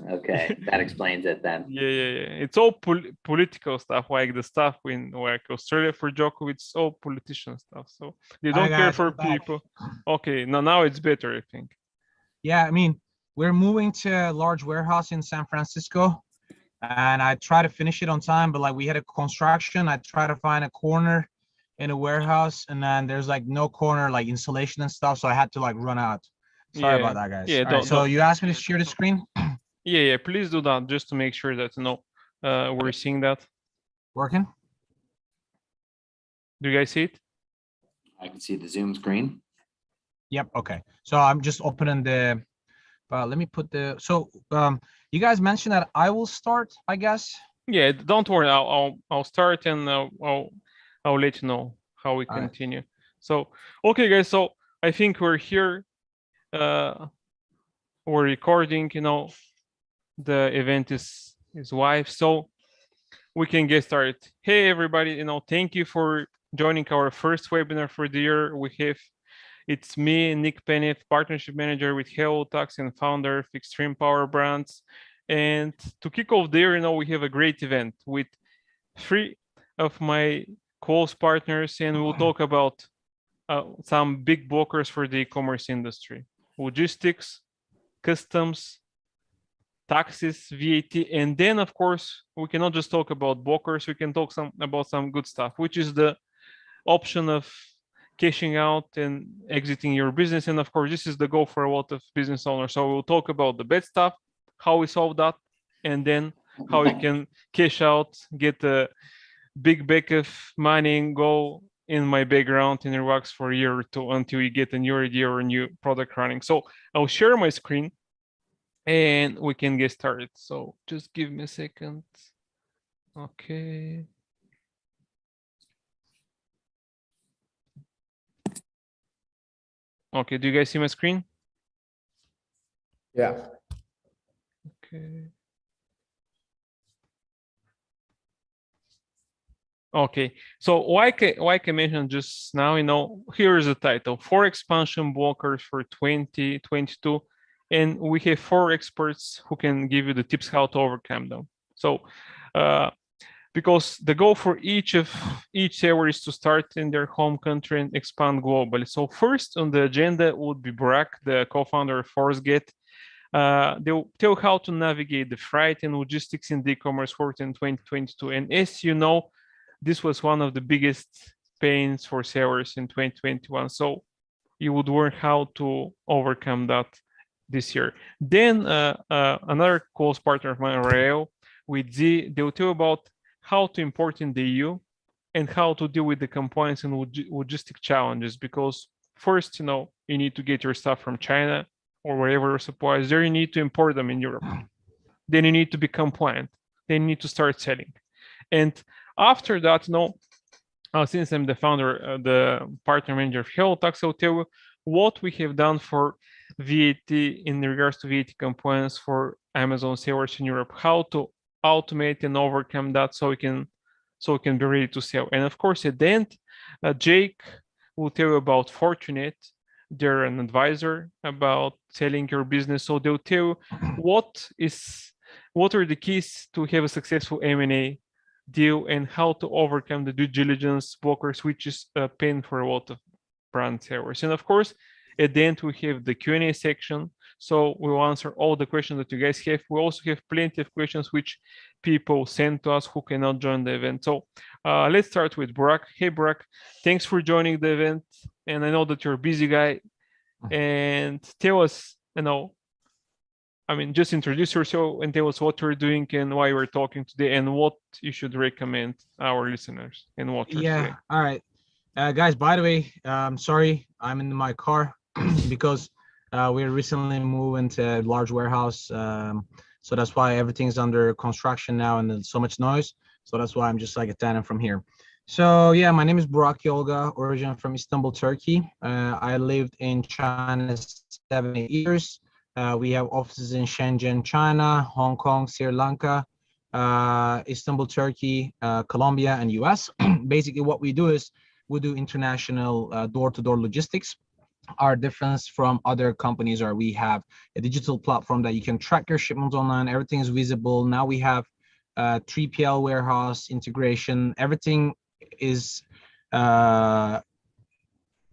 Okay, that explains it then. Yeah. It's all political stuff, like the stuff in like Australia for Djokovic, it's all politician stuff. So they don't care guys, for I'm back. people. Okay, now it's better, I think. Yeah, I mean, we're moving to a large warehouse in San Francisco, and I try to finish it on time, but like we had a construction, I try to find a corner in a warehouse, and then there's like no corner, like insulation and stuff, so I had to like run out. Sorry about that, guys. Yeah, All right, so you asked me to share the screen. Yeah, please do that just to make sure that we're seeing that. Working? Do you guys see it? I can see the Zoom screen. Yep. Okay. So I'm just opening the. Let me put the. So you guys mentioned that I will start, I guess. Yeah, don't worry. I'll start and I'll let you know how we continue. Right. So okay, guys. So I think we're here. We're recording. The event is live, so we can get started. Hey everybody, thank you for joining our first webinar for the year. It's me, Nick Penneth, partnership manager with HelloTax and founder of Extreme Power Brands. And to kick off the year, we have a great event with 3 of my close partners, and we'll talk about some big blockers for the e-commerce industry: logistics, customs, taxes, VAT, and then of course we cannot just talk about blockers. We can talk about some good stuff, which is the option of cashing out and exiting your business. And of course, this is the goal for a lot of business owners. So we'll talk about the bad stuff, how we solve that, and then how you can cash out, get a big bag of money, and go in my background in Relax for a year or two until you get a new idea or a new product running. So I'll share my screen and we can get started. So just give me a second. Okay. Okay, do you guys see my screen? Yeah. Okay. Okay, so like I mentioned just now, here is the title: 4 expansion blockers for 2022. And we have 4 experts who can give you the tips how to overcome them. So, because the goal for each seller is to start in their home country and expand globally. So first on the agenda would be Burak, the co-founder of ForceGate. They'll tell how to navigate the freight and logistics in the e-commerce world in 2022. And as you know, this was one of the biggest pains for sellers in 2021. So you would learn how to overcome that this year. Then another close partner of mine, Rael, with Z, they'll tell about how to import in the EU and how to deal with the compliance and logistic challenges. Because first, you need to get your stuff from China or wherever your suppliers there. You need to import them in Europe. Then you need to be compliant. Then you need to start selling. And after that, since I'm the founder, the partner manager of HelloTax, I'll tell you what we have done for VAT in regards to VAT compliance for Amazon sellers in Europe, how to automate and overcome that so we can be ready to sell. And of course, at the end, Jake will tell you about Fortunate. They're an advisor about selling your business. So they'll tell you what are the keys to have a successful M&A deal and how to overcome the due diligence blockers, which is a pain for a lot of brand sellers. And of course, at the end, we have the Q&A section. So we'll answer all the questions that you guys have. We also have plenty of questions which people send to us who cannot join the event. So let's start with Burak. Hey, Burak, thanks for joining the event. And I know that you're a busy guy. And tell us, just introduce yourself and tell us what you're doing and why we're talking today and what you should recommend our listeners and watchers today. All right. Guys, by the way, sorry, I'm in my car because we recently moved into a large warehouse. So that's why everything's under construction now and there's so much noise. So that's why I'm just like attending from here. So yeah, my name is Burak Yolga, originally from Istanbul, Turkey. I lived in China 7 years. We have offices in Shenzhen, China, Hong Kong, Sri Lanka, Istanbul, Turkey, Colombia, and US. Basically what we do is we do international door-to-door logistics. our difference from other companies are we have a digital platform that you can track your shipments online. Everything is visible. Now we have 3PL warehouse integration. Is uh,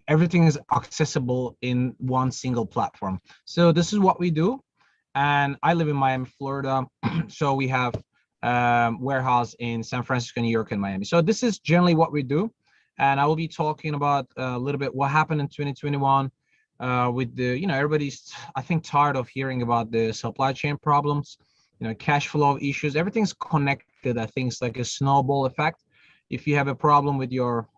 everything is accessible in one single platform. So this is what we do. And I live in Miami, Florida. So we have warehouse in San Francisco, New York, and Miami. So this is generally what we do. And I will be talking about a little bit what happened in 2021 with everybody's, I think, tired of hearing about the supply chain problems, cash flow issues. Everything's connected. I think it's like a snowball effect. If you have a problem with your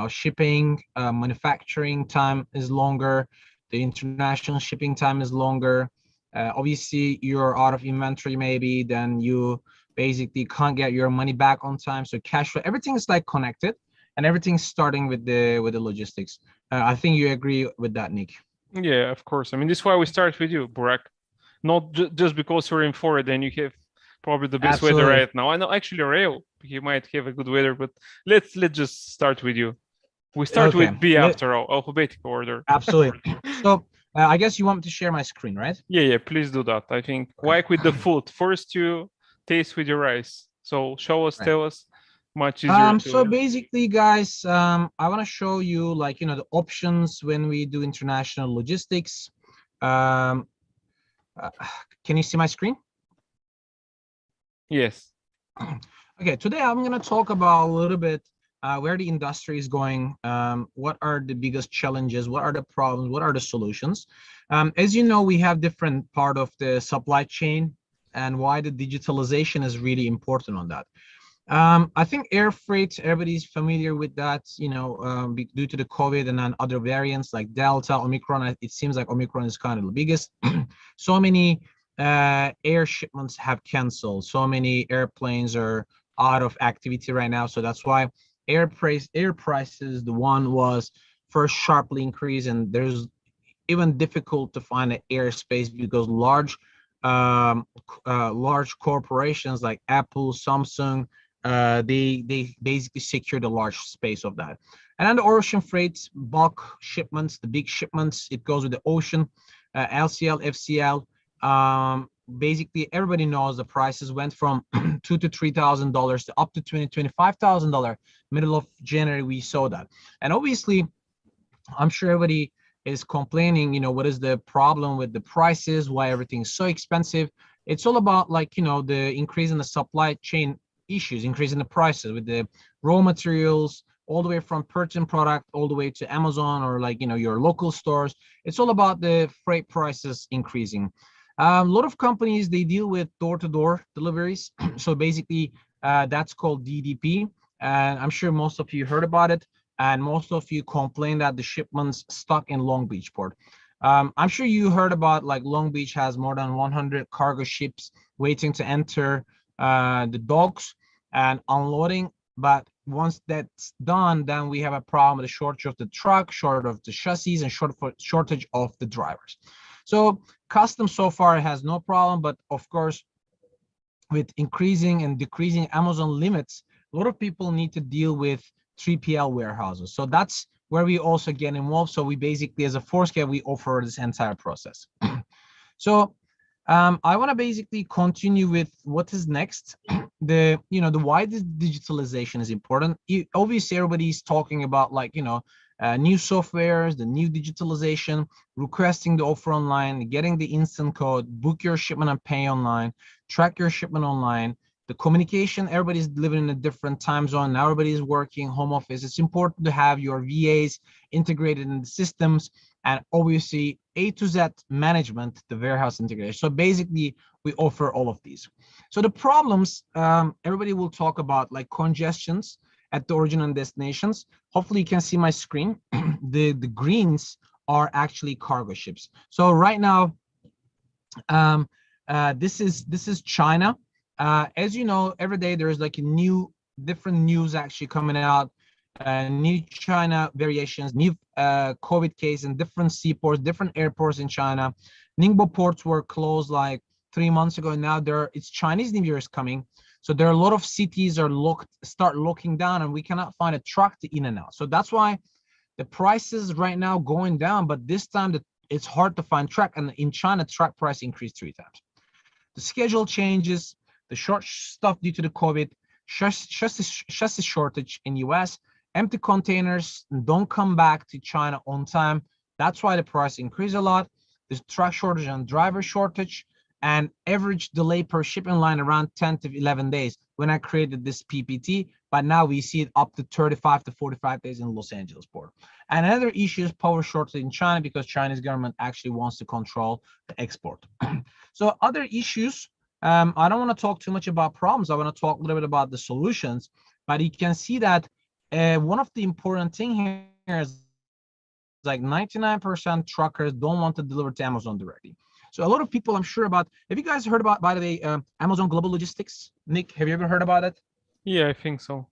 shipping, manufacturing time is longer, the international shipping time is longer. Obviously, you're out of inventory maybe, then you basically can't get your money back on time. So cash flow, everything is like connected, and everything's starting with the logistics. I think you agree with that, Nick. Yeah, of course. I mean, this is why we start with you, Burak. Not just because you're in Florida and you have probably the best weather Absolutely. right now. I know actually Rayo, he might have a good weather, but let's just start with you. We start Okay. with B after all, alphabetical order. Absolutely. So I guess you want me to share my screen, right? Yeah, please do that. I think like with the food, first you taste with your rice. So show us, Right. tell us, much easier So to. basically, guys, I want to show you the options when we do international logistics. Um, can you see my screen? Yes. Okay, today I'm going to talk about a little bit where the industry is going, what are the biggest challenges, what are the problems, what are the solutions. As you know, we have different part of the supply chain and why the digitalization is really important on that. I think air freight, everybody's familiar with that, due to the COVID and then other variants like Delta, Omicron. It seems like Omicron is kind of the biggest. So many air shipments have canceled. So many airplanes are out of activity right now. So that's why air prices, the one was first sharply increased, and there's even difficult to find an airspace because large corporations like Apple, Samsung, they basically secure the large space of that. And then the ocean freights, bulk shipments, the big shipments, it goes with the ocean, LCL, FCL. Basically, everybody knows the prices went from $2,000 to $3,000 to up to $25,000. Middle of January, we saw that. And obviously, I'm sure everybody is complaining, what is the problem with the prices, why everything is so expensive. It's all about the increase in the supply chain issues, increasing the prices with the raw materials, all the way from purchasing product all the way to Amazon or your local stores. It's all about the freight prices increasing. A lot of companies, they deal with door-to-door deliveries. So basically, that's called DDP. And I'm sure most of you heard about it. And most of you complain that the shipments stuck in Long Beach port. I'm sure you heard about Long Beach has more than 100 cargo ships waiting to enter the docks and unloading. But once that's done, then we have a problem with the shortage of the truck, shortage of the chassis, and shortage of the drivers. So customs so far has no problem, but of course, with increasing and decreasing Amazon limits, a lot of people need to deal with 3PL warehouses. So that's where we also get involved. So we basically, as a Forescale, we offer this entire process. So I want to basically continue with what is next. The why this digitalization is important. Obviously, everybody's talking about new softwares, the new digitalization, requesting the offer online, getting the instant code, book your shipment and pay online, track your shipment online. The communication, everybody's living in a different time zone. Now everybody's working home office. It's important to have your VAs integrated in the systems, and obviously A to Z management, the warehouse integration. So basically, we offer all of these. So the problems, everybody will talk about congestions at the origin and destinations. Hopefully you can see my screen. The greens are actually cargo ships. So right now, this is China. As you know, every day there's different news actually coming out, new China variations, new COVID case in different seaports, different airports in China. Ningbo ports were closed 3 months ago. Now it's Chinese New Year is coming. So there are a lot of cities start locking down, and we cannot find a truck to in and out. So that's why the prices right now going down, but this time it's hard to find truck. And in China, truck price increased 3 times. The schedule changes, the short stuff due to the COVID, chassis shortage in US, empty containers don't come back to China on time. That's why the price increased a lot. There's truck shortage and driver shortage, and average delay per shipping line around 10 to 11 days when I created this PPT, but now we see it up to 35 to 45 days in Los Angeles port. And another issue is power shortage in China because Chinese government actually wants to control the export. So other issues, I don't want to talk too much about problems. I want to talk a little bit about the solutions, but you can see that one of the important thing here is like 99% truckers don't want to deliver to Amazon directly. So a lot of people, I'm sure about, have you guys heard about, by the way, Amazon Global Logistics? Nick, have you ever heard about it? Yeah, I think so.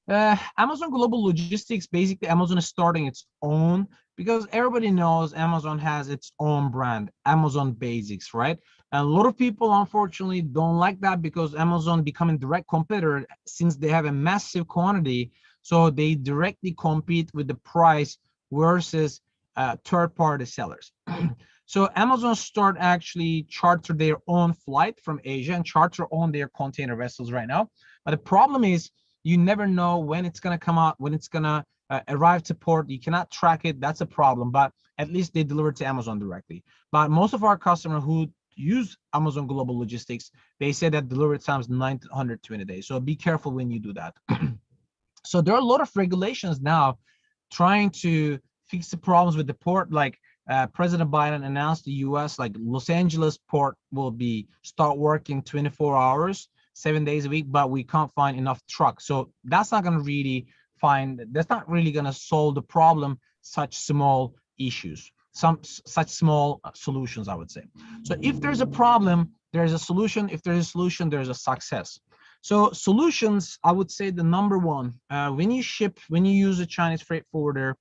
Amazon Global Logistics, basically Amazon is starting its own, because everybody knows Amazon has its own brand, Amazon Basics, right? And a lot of people unfortunately don't like that because Amazon becoming direct competitor since they have a massive quantity. So they directly compete with the price versus third-party sellers. So Amazon start actually charter their own flight from Asia and charter on their container vessels right now. But the problem is you never know when it's going to come out, when it's going to arrive to port. You cannot track it. That's a problem. But at least they deliver to Amazon directly. But most of our customers who use Amazon Global Logistics, they say that delivery time is 9 to 120 days. So be careful when you do that. So there are a lot of regulations now trying to fix the problems with the port. Like President Biden announced the US, like Los Angeles port will be start working 24 hours, 7 days a week, but we can't find enough trucks. So that's not going to really that's not really going to solve the problem, such small issues, such small solutions, I would say. So if there's a problem, there's a solution. If there's a solution, there's a success. So solutions, I would say the number one, when you use a Chinese freight forwarder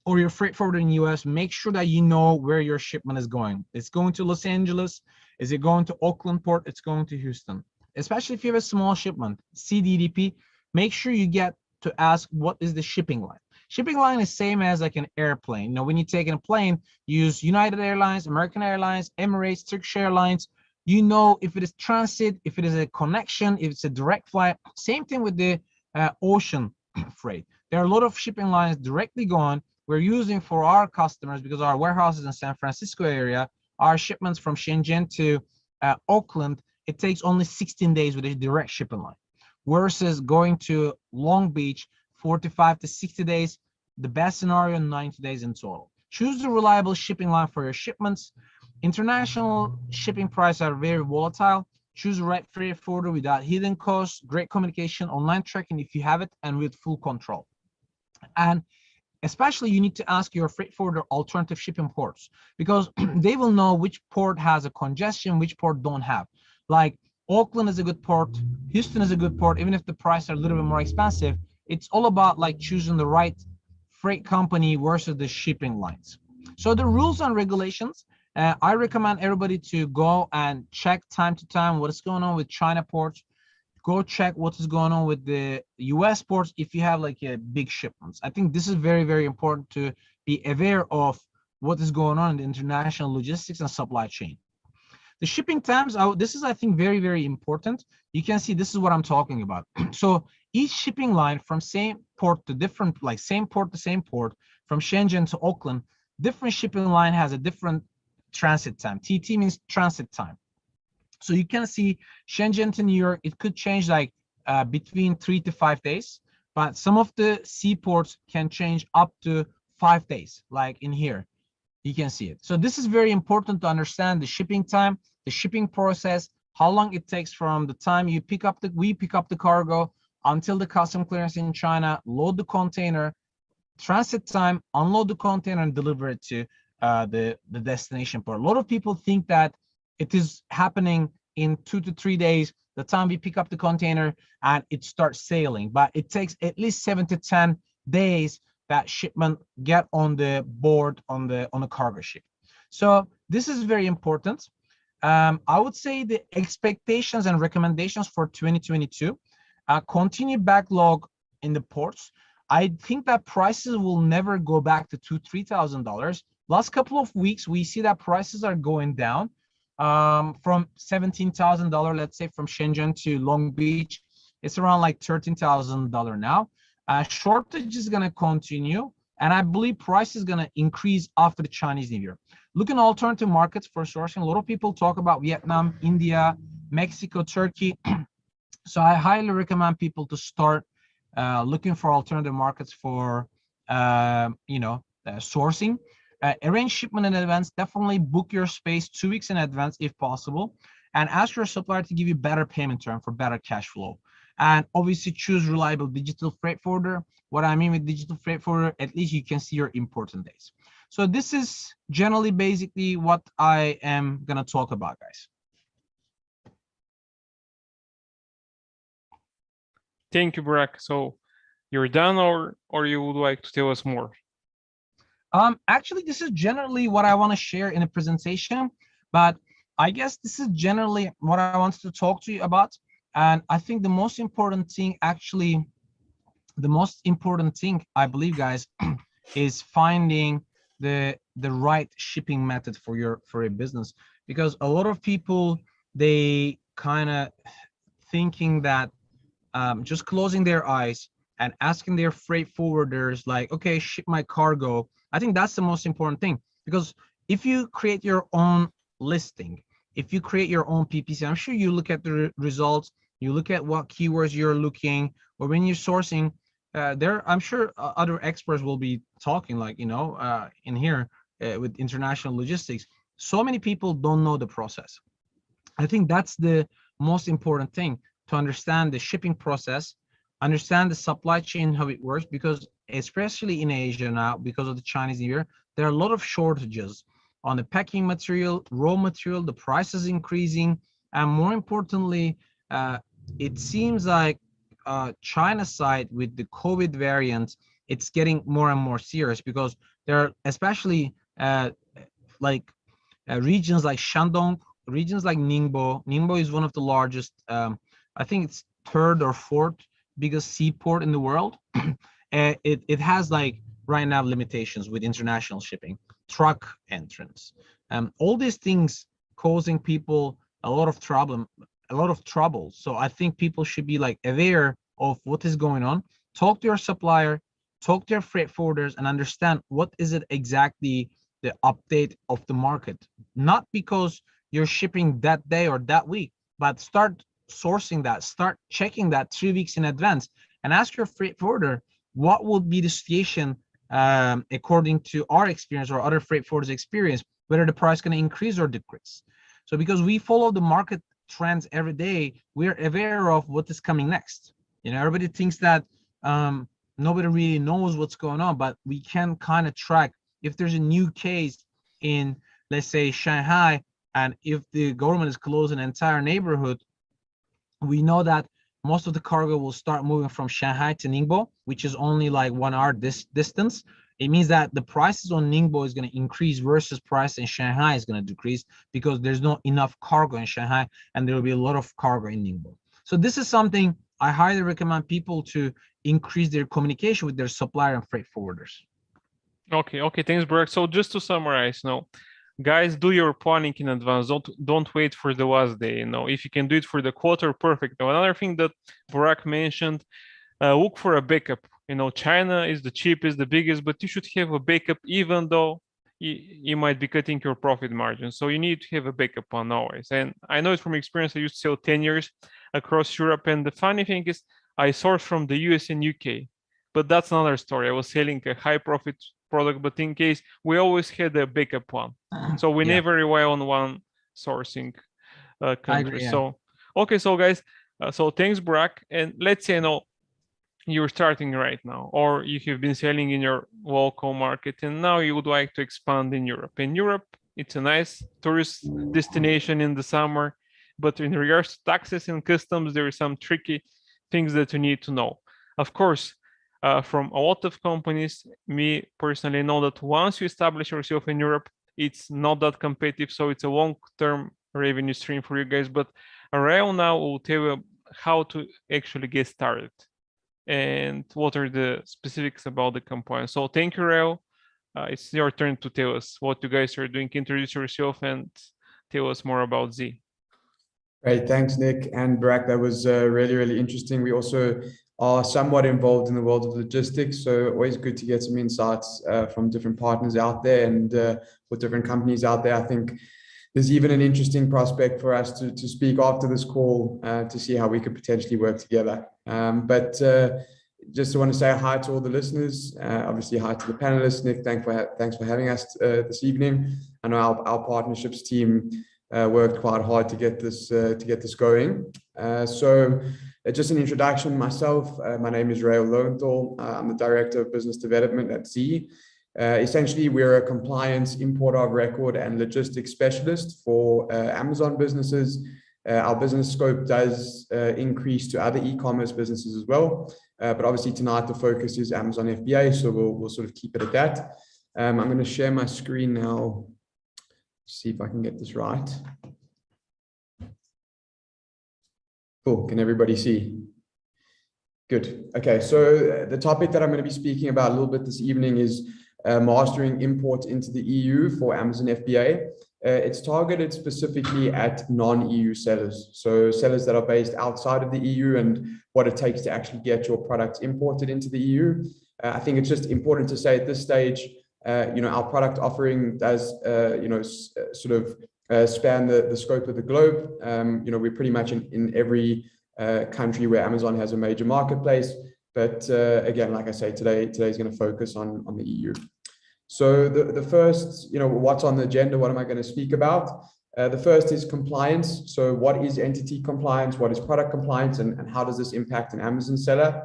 or your freight forwarder in US, make sure that you know where your shipment is going. It's going to Los Angeles. Is it going to Oakland port? It's going to Houston. Especially if you have a small shipment, CDDP, make sure you get to ask what is the shipping line. Shipping line is same as like an airplane. You know, when you take a plane, use United Airlines, American Airlines, Emirates, Turkish Airlines. You know if it is transit, if it is a connection, if it's a direct flight. Same thing with the ocean freight. There are a lot of shipping lines directly going. We're using for our customers because our warehouses in San Francisco area, our shipments from Shenzhen to Oakland, it takes only 16 days with a direct shipping line versus going to Long Beach, 45 to 60 days, the best scenario, 90 days in total. Choose the reliable shipping line for your shipments. International shipping prices are very volatile. Choose the right freight forwarder without hidden costs, great communication, online tracking if you have it, and with full control. And especially you need to ask your freight forwarder alternative shipping ports because they will know which port has a congestion, which port don't have. Like Oakland is a good port, Houston is a good port, even if the prices are a little bit more expensive. It's all about like choosing the right freight company versus the shipping lines. So the rules and regulations, I recommend everybody to go and check time to time what is going on with China ports. Go check what is going on with the US ports if you have like a big shipments. I think this is very, very important to be aware of what is going on in the international logistics and supply chain. The shipping times, this is, I think, very, very important. You can see this is what I'm talking about. So each shipping line from same port to different, like same port to same port, from Shenzhen to Oakland, different shipping line has a different transit time. TT means transit time. So you can see Shenzhen to New York, it could change like between 3 to 5 days, but some of the seaports can change up to 5 days, like in here. You can see it. So this is very important to understand the shipping time, the shipping process, how long it takes from the time we pick up the cargo until the custom clearance in China, load the container, transit time, unload the container, and deliver it to the destination port. A lot of people think that it is happening in 2 to 3 days, the time we pick up the container and it starts sailing, but it takes at least 7 to 10 days that shipment get on the board on the cargo ship. So this is very important. I would say the expectations and recommendations for 2022, continue backlog in the ports. I think that prices will never go back to $2,000-$3,000. Last couple of weeks, we see that prices are going down from $17,000, let's say from Shenzhen to Long Beach. It's around like $13,000 now. Shortage is going to continue, and I believe price is going to increase after the Chinese New Year. Looking at alternative markets for sourcing, a lot of people talk about Vietnam, India, Mexico, Turkey. So I highly recommend people to start looking for alternative markets for sourcing. Arrange shipment in advance. Definitely book your space 2 weeks in advance if possible, and ask your supplier to give you better payment term for better cash flow. And obviously choose reliable digital freight forwarder. What I mean with digital freight forwarder, at least you can see your important days. So this is generally basically what I am gonna talk about, guys. Thank you, Burak. So you're done, or you would like to tell us more? Actually, this is generally what I want to share in a presentation, but I guess this is generally what I wanted to talk to you about. And I think the most important thing, actually, the most important thing I believe, guys, is finding the right shipping method for your business, because a lot of people, they kind of thinking that just closing their eyes and asking their freight forwarders like, okay, ship my cargo. I think that's the most important thing, because if you create your own listing, if you create your own PPC, I'm sure you look at the results, you look at what keywords you're looking, or when you're sourcing, I'm sure other experts will be talking, like, in here with international logistics. So many people don't know the process. I think that's the most important thing, to understand the shipping process, understand the supply chain, how it works, because especially in Asia now, because of the Chinese New Year, there are a lot of shortages on the packing material, raw material, the price is increasing, and more importantly, it seems like China side with the COVID variant, it's getting more and more serious, because there are especially regions like Shandong, regions like Ningbo. Ningbo is one of the largest, I think it's third or fourth biggest seaport in the world. It has like right now limitations with international shipping, truck entrance, all these things causing people a lot of trouble. So I think people should be like aware of what is going on. Talk to your supplier, talk to your freight forwarders, and understand what is it exactly the update of the market. Not because you're shipping that day or that week, but start sourcing that, start checking that 3 weeks in advance, and ask your freight forwarder what would be the situation according to our experience or other freight forwarders experience, whether the price going to increase or decrease. So because we follow the market trends every day, we're aware of what is coming next. Everybody thinks that nobody really knows what's going on, but we can kind of track if there's a new case in, let's say, Shanghai, and if the government is closing an entire neighborhood, we know that most of the cargo will start moving from Shanghai to Ningbo, which is only like 1 hour distance. It means that the prices on Ningbo is going to increase versus price in Shanghai is going to decrease, because there's not enough cargo in Shanghai and there will be a lot of cargo in Ningbo. So this is something I highly recommend people to increase their communication with their supplier and freight forwarders. Okay, thanks, Burak. So just to summarize, guys, do your planning in advance. Don't wait for the last day. If you can do it for the quarter, perfect. Now, another thing that Burak mentioned, look for a backup. China is the cheapest, the biggest, but you should have a backup, even though you might be cutting your profit margin. So you need to have a backup plan always. And I know it from experience. I used to sell 10 years across Europe, and the funny thing is, I source from the US and UK, but that's another story. I was selling a high profit product, but in case, we always had a backup plan. So we never rely on one sourcing country. Agree, yeah. So, okay, so guys, so thanks, Burak. And let's say, you're starting right now, or you have been selling in your local market, and now you would like to expand in Europe. In Europe, it's a nice tourist destination in the summer, but in regards to taxes and customs, there are some tricky things that you need to know. Of course, from a lot of companies, me personally know that once you establish yourself in Europe, it's not that competitive, so it's a long-term revenue stream for you guys. But right now, we'll tell you how to actually get started. and what are the specifics about the compliance. So thank you, Rael. It's your turn to tell us what you guys are doing. Introduce yourself and tell us more about Z. Great, thanks, Nick and Barak. That was really, really interesting. We also are somewhat involved in the world of logistics, so always good to get some insights from different partners out there and with different companies out there. I think there's even an interesting prospect for us to speak after this call to see how we could potentially work together. But just want to say hi to all the listeners. Obviously, hi to the panelists. Nick, thanks for having us this evening. I know our partnerships team worked quite hard to get this going. So just an introduction myself. My name is Rael Lowenthal. I'm the Director of Business Development at Z. Essentially, we're a compliance, importer of record, and logistics specialist for Amazon businesses. Our business scope does increase to other e-commerce businesses as well. But obviously tonight the focus is Amazon FBA, so we'll sort of keep it at that. I'm going to share my screen now. See if I can get this right. Cool. Can everybody see? Good. Okay. So the topic that I'm going to be speaking about a little bit this evening is mastering import into the EU for Amazon FBA. It's targeted specifically at non-EU sellers. So sellers that are based outside of the EU and what it takes to actually get your products imported into the EU. I think it's just important to say at this stage, our product offering does, sort of span the scope of the globe. We're pretty much in every country where Amazon has a major marketplace. But again, like I say, today's going to focus on the EU. So the first, what's on the agenda? What am I going to speak about? The first is compliance. So what is entity compliance? What is product compliance? And how does this impact an Amazon seller?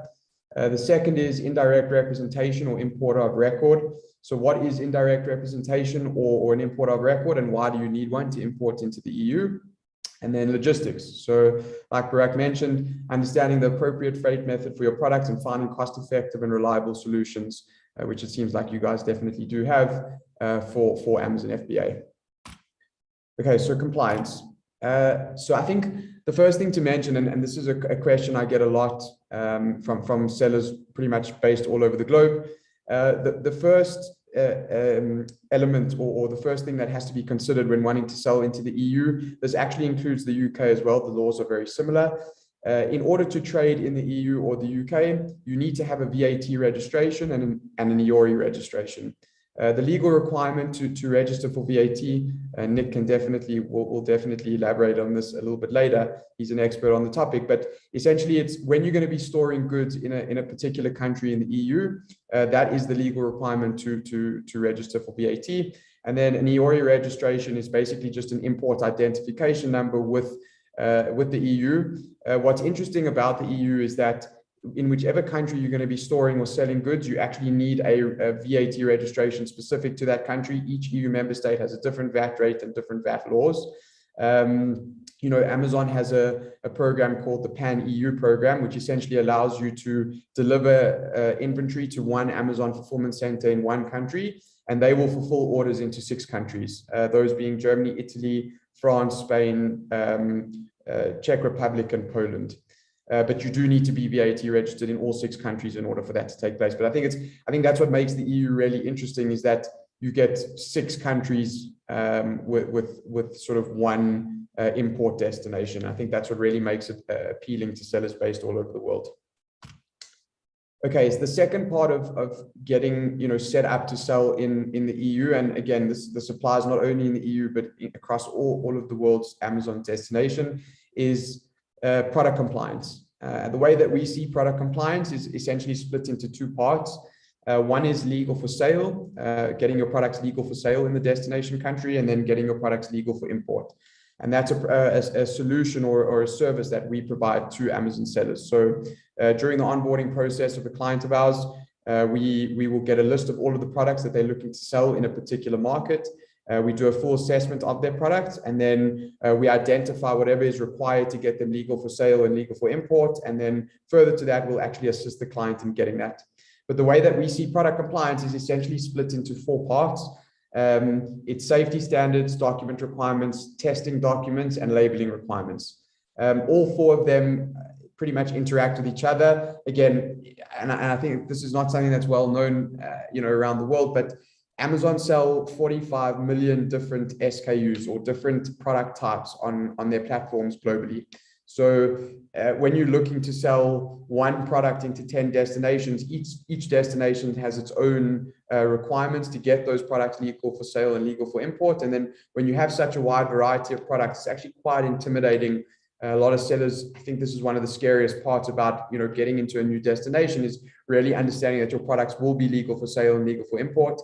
The second is indirect representation or importer of record. So what is indirect representation or an importer of record, and why do you need one to import into the EU? And then logistics. So like Barak mentioned, understanding the appropriate freight method for your products and finding cost-effective and reliable solutions, which it seems like you guys definitely do have for Amazon FBA. Okay, so compliance. So I think the first thing to mention, and this is a question I get a lot from sellers pretty much based all over the globe. The first element or the first thing that has to be considered when wanting to sell into the EU, this actually includes the UK as well. The laws are very similar. In order to trade in the EU or the UK, you need to have a VAT registration and an EORI registration. The legal requirement to register for VAT, Nick will definitely elaborate on this a little bit later. He's an expert on the topic, but essentially it's when you're going to be storing goods in a particular country in the EU, that is the legal requirement to register for VAT. And then an EORI registration is basically just an import identification number with the EU. What's interesting about the EU is that in whichever country you're going to be storing or selling goods, you actually need a VAT registration specific to that country. Each EU member state has a different VAT rate and different VAT laws. Amazon has a program called the Pan-EU program, which essentially allows you to deliver inventory to one Amazon fulfillment center in one country, and they will fulfill orders into 6 countries, those being Germany, Italy, France, Spain, Czech Republic, and Poland. But you do need to be VAT registered in all 6 countries in order for that to take place. But I think that's what makes the EU really interesting, is that you get 6 countries with sort of one import destination. I think that's what really makes it appealing to sellers based all over the world. Okay, so the second part of getting set up to sell in the EU, and again, this applies not only in the EU but across all of the world's Amazon destination, is product compliance. The way that we see product compliance is essentially split into 2 parts. One is legal for sale, getting your products legal for sale in the destination country, and then getting your products legal for import. And that's a solution or a service that we provide to Amazon sellers. So during the onboarding process of a client of ours, we will get a list of all of the products that they're looking to sell in a particular market. We do a full assessment of their products, and then we identify whatever is required to get them legal for sale and legal for import. And then further to that, we'll actually assist the client in getting that. But the way that we see product compliance is essentially split into 4 parts. It's safety standards, document requirements, testing documents, and labeling requirements. All 4 of them pretty much interact with each other. Again, and I think this is not something that's well known, around the world, but Amazon sell 45 million different SKUs or different product types on their platforms globally. So when you're looking to sell one product into 10 destinations, each destination has its own requirements to get those products legal for sale and legal for import. And then when you have such a wide variety of products, it's actually quite intimidating. A lot of sellers, I think this is one of the scariest parts about, getting into a new destination, is really understanding that your products will be legal for sale and legal for import.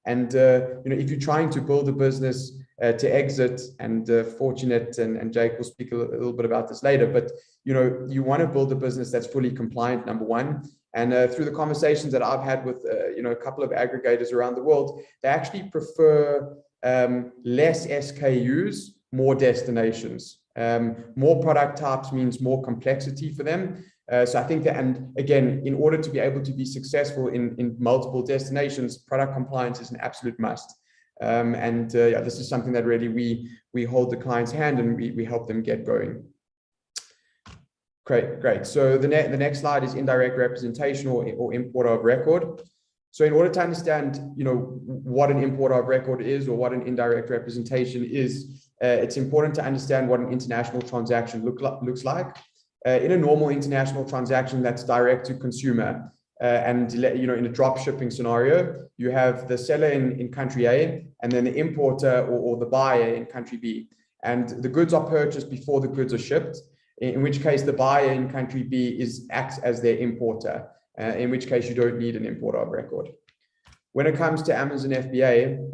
And, if you're trying to build a business to exit, and Fortunate and Jake will speak a little bit about this later, but, you want to build a business that's fully compliant, number one. And through the conversations that I've had with, a couple of aggregators around the world, they actually prefer less SKUs, more destinations. More product types means more complexity for them. So I think that, and again, in order to be able to be successful in multiple destinations, product compliance is an absolute must. This is something that really we hold the client's hand and we help them get going. Great. So the next slide is indirect representation or importer of record. So in order to understand, what an importer of record is or what an indirect representation is, it's important to understand what an international transaction looks like. In a normal international transaction that's direct to consumer, and in a drop shipping scenario, you have the seller in country A and then the importer or the buyer in country B. And the goods are purchased before the goods are shipped, in which case the buyer in country B acts as their importer, in which case you don't need an importer of record. When it comes to Amazon FBA,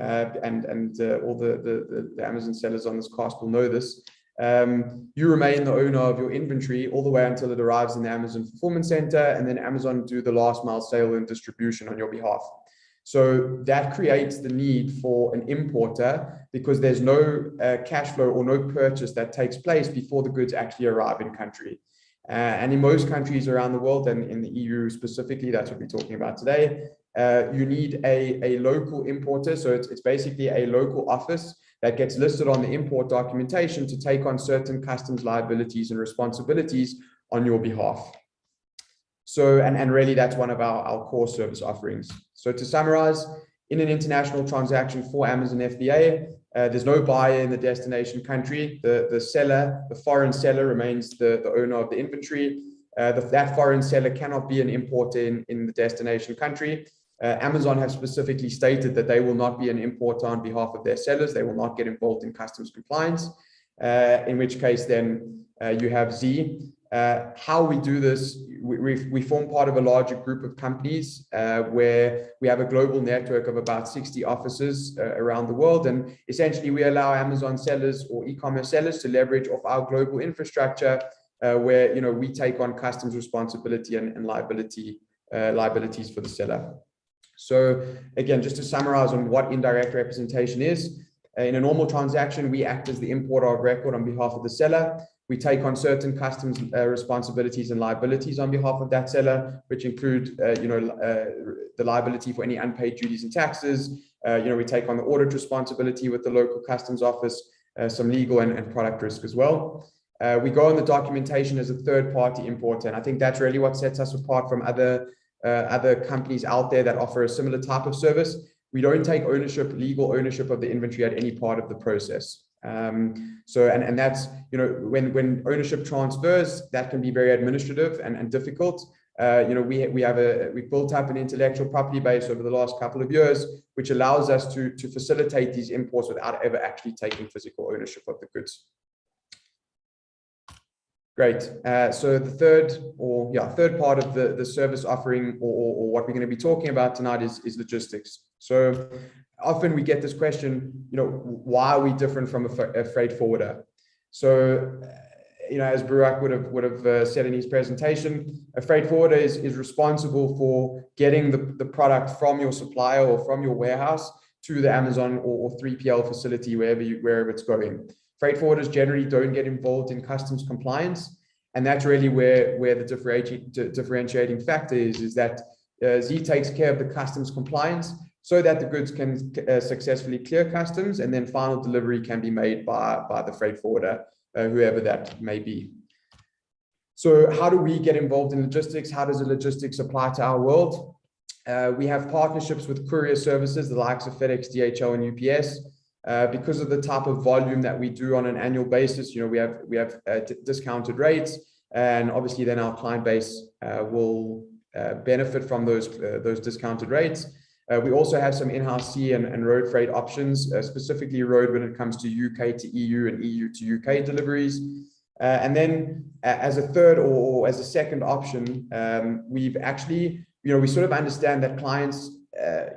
all the Amazon sellers on this cast will know this, you remain the owner of your inventory all the way until it arrives in the Amazon fulfillment center, and then Amazon do the last mile sale and distribution on your behalf. So that creates the need for an importer, because there's no cash flow or no purchase that takes place before the goods actually arrive in country. And in most countries around the world, and in the EU specifically, that's what we're talking about today, you need a local importer. So it's basically a local office that gets listed on the import documentation to take on certain customs liabilities and responsibilities on your behalf. So, and really that's one of our core service offerings. So to summarize, in an international transaction for Amazon FBA, there's no buyer in the destination country. The seller, the foreign seller, remains the owner of the inventory. That foreign seller cannot be an importer in the destination country. Amazon have specifically stated that they will not be an importer on behalf of their sellers. They will not get involved in customs compliance, in which case then you have Z. How we do this, we form part of a larger group of companies where we have a global network of about 60 offices around the world. And essentially we allow Amazon sellers or e-commerce sellers to leverage off our global infrastructure where, we take on customs responsibility and liabilities for the seller. So again, just to summarize on what indirect representation is, in a normal transaction, we act as the importer of record on behalf of the seller. We take on certain customs responsibilities and liabilities on behalf of that seller, which include, the liability for any unpaid duties and taxes. We take on the audit responsibility with the local customs office, some legal and product risk as well. We go on the documentation as a third-party importer, and I think that's really what sets us apart from other companies out there that offer a similar type of service. We don't take legal ownership of the inventory at any part of the process. And that's, when ownership transfers, that can be very administrative and difficult. We've built up an intellectual property base over the last couple of years, which allows us to facilitate these imports without ever actually taking physical ownership of the goods. Great. So the third part of the service offering, or what we're going to be talking about tonight is logistics. So often we get this question, why are we different from a freight forwarder? So, as Burak would have said in his presentation, a freight forwarder is responsible for getting the product from your supplier or from your warehouse to the Amazon or 3PL facility, wherever it's going. Freight forwarders generally don't get involved in customs compliance. And that's really where the differentiating factor is that Z takes care of the customs compliance so that the goods can successfully clear customs, and then final delivery can be made by the freight forwarder, whoever that may be. So how do we get involved in logistics? How does the logistics apply to our world? We have partnerships with courier services, the likes of FedEx, DHL, and UPS. Because of the type of volume that we do on an annual basis, we have discounted rates, and obviously then our client base will benefit from those discounted rates. We also have some in-house sea and road freight options, specifically road when it comes to UK to EU and EU to UK deliveries. And then as a third or as a second option, we've actually, we sort of understand that clients,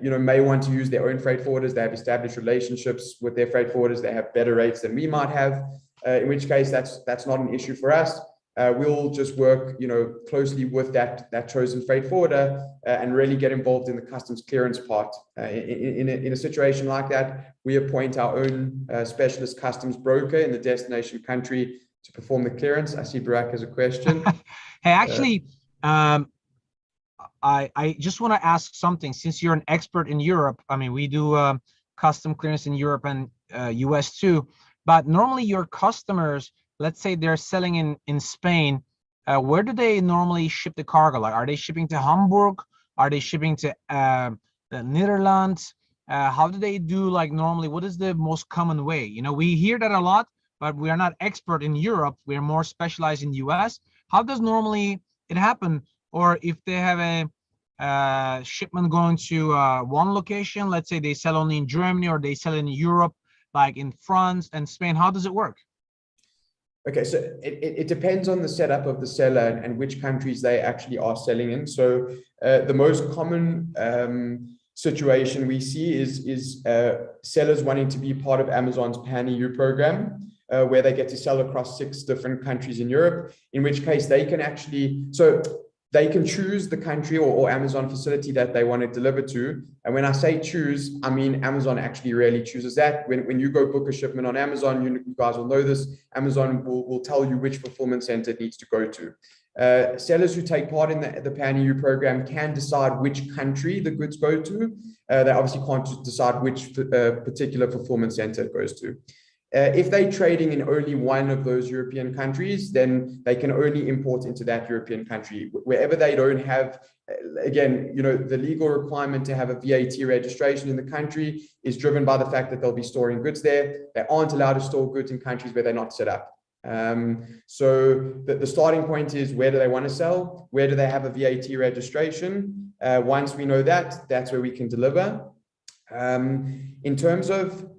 may want to use their own freight forwarders. They have established relationships with their freight forwarders. They have better rates than we might have, in which case that's not an issue for us. We'll just work, closely with that chosen freight forwarder and really get involved in the customs clearance part. In a situation like that, we appoint our own specialist customs broker in the destination country to perform the clearance. I see Barack has a question. Hey, actually, I just want to ask something. Since you're an expert in Europe, I mean, we do custom clearance in Europe and US too, but normally your customers, let's say they're selling in Spain, where do they normally ship the cargo? Like, are they shipping to Hamburg? Are they shipping to the Netherlands? How do they do, like, normally, what is the most common way? We hear that a lot, but we are not expert in Europe. We're more specialized in US. How does normally it happen? Or if they have a shipment going to one location, let's say they sell only in Germany, or they sell in Europe, like in France and Spain, how does it work? Okay, so it depends on the setup of the seller and which countries they actually are selling in. So the most common situation we see is sellers wanting to be part of Amazon's Pan-EU program, where they get to sell across 6 different countries in Europe, in which case they can actually, so they can choose the country or Amazon facility that they want to deliver to. And when I say choose, I mean Amazon actually really chooses that. When you go book a shipment on Amazon, you guys will know this, Amazon will tell you which fulfillment center it needs to go to. Sellers who take part in the Pan-EU program can decide which country the goods go to. They obviously can't decide which particular fulfillment center it goes to. If they're trading in only one of those European countries, then they can only import into that European country. Wherever they don't have, again, the legal requirement to have a VAT registration in the country is driven by the fact that they'll be storing goods there. They aren't allowed to store goods in countries where they're not set up. So the starting point is, where do they want to sell? Where do they have a VAT registration? Once we know that, that's where we can deliver. In terms of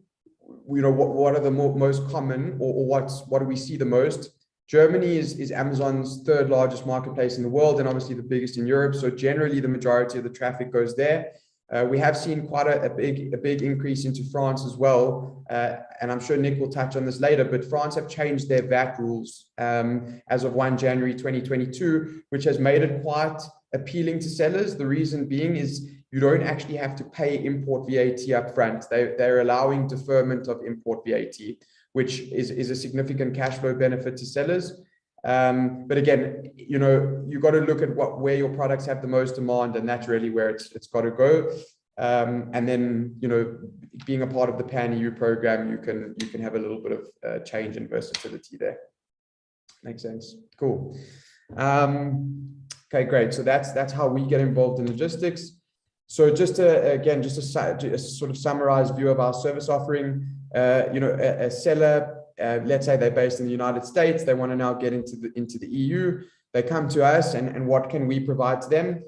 what are the most common, or what do we see the most? Germany is Amazon's 3rd largest marketplace in the world, and obviously the biggest in Europe. So generally the majority of the traffic goes there. We have seen quite a big increase into France as well. And I'm sure Nick will touch on this later, but France have changed their VAT rules as of 1 January 2022, which has made it quite appealing to sellers. The reason being is you don't actually have to pay import VAT up front. They're allowing deferment of import VAT, which is a significant cash flow benefit to sellers. But again, you've got to look at where your products have the most demand, and that's really where it's got to go. And then, being a part of the Pan-EU program, you can have a little bit of change and versatility there. Makes sense. Cool. Okay, great. So that's how we get involved in logistics. So just a sort of summarized view of our service offering. A seller, let's say they're based in the United States, they want to now get into the EU. They come to us, and what can we provide to them?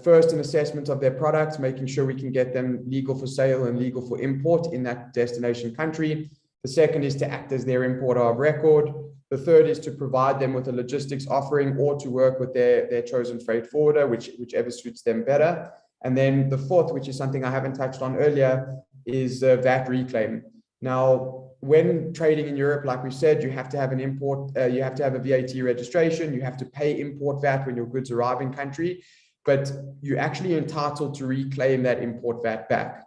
First, an assessment of their products, making sure we can get them legal for sale and legal for import in that destination country. The second is to act as their importer of record. The third is to provide them with a logistics offering, or to work with their chosen freight forwarder, whichever suits them better. And then the fourth, which is something I haven't touched on earlier, is VAT reclaim. Now, when trading in Europe, like we said, you have to have an import, you have to have a VAT registration, you have to pay import VAT when your goods arrive in country, but you're actually entitled to reclaim that import VAT back.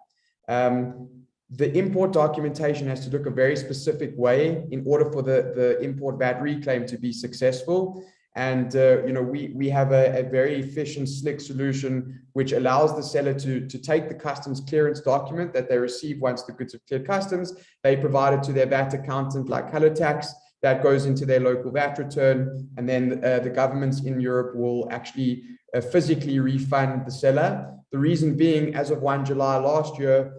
The import documentation has to look a very specific way in order for the import VAT reclaim to be successful. And we have a very efficient, slick solution which allows the seller to take the customs clearance document that they receive once the goods have cleared customs. They provide it to their VAT accountant like Color Tax. that goes into their local VAT return, and then the governments in Europe will actually physically refund the seller. The reason being, as of 1 July last year,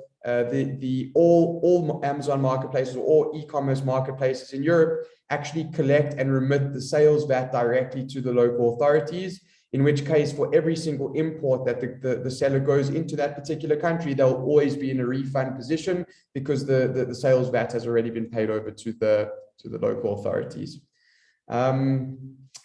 all Amazon marketplaces or all e-commerce marketplaces in Europe actually collect and remit the sales VAT directly to the local authorities, in which case for every single import that the seller goes into that particular country, they'll always be in a refund position because the sales VAT has already been paid over to the local authorities.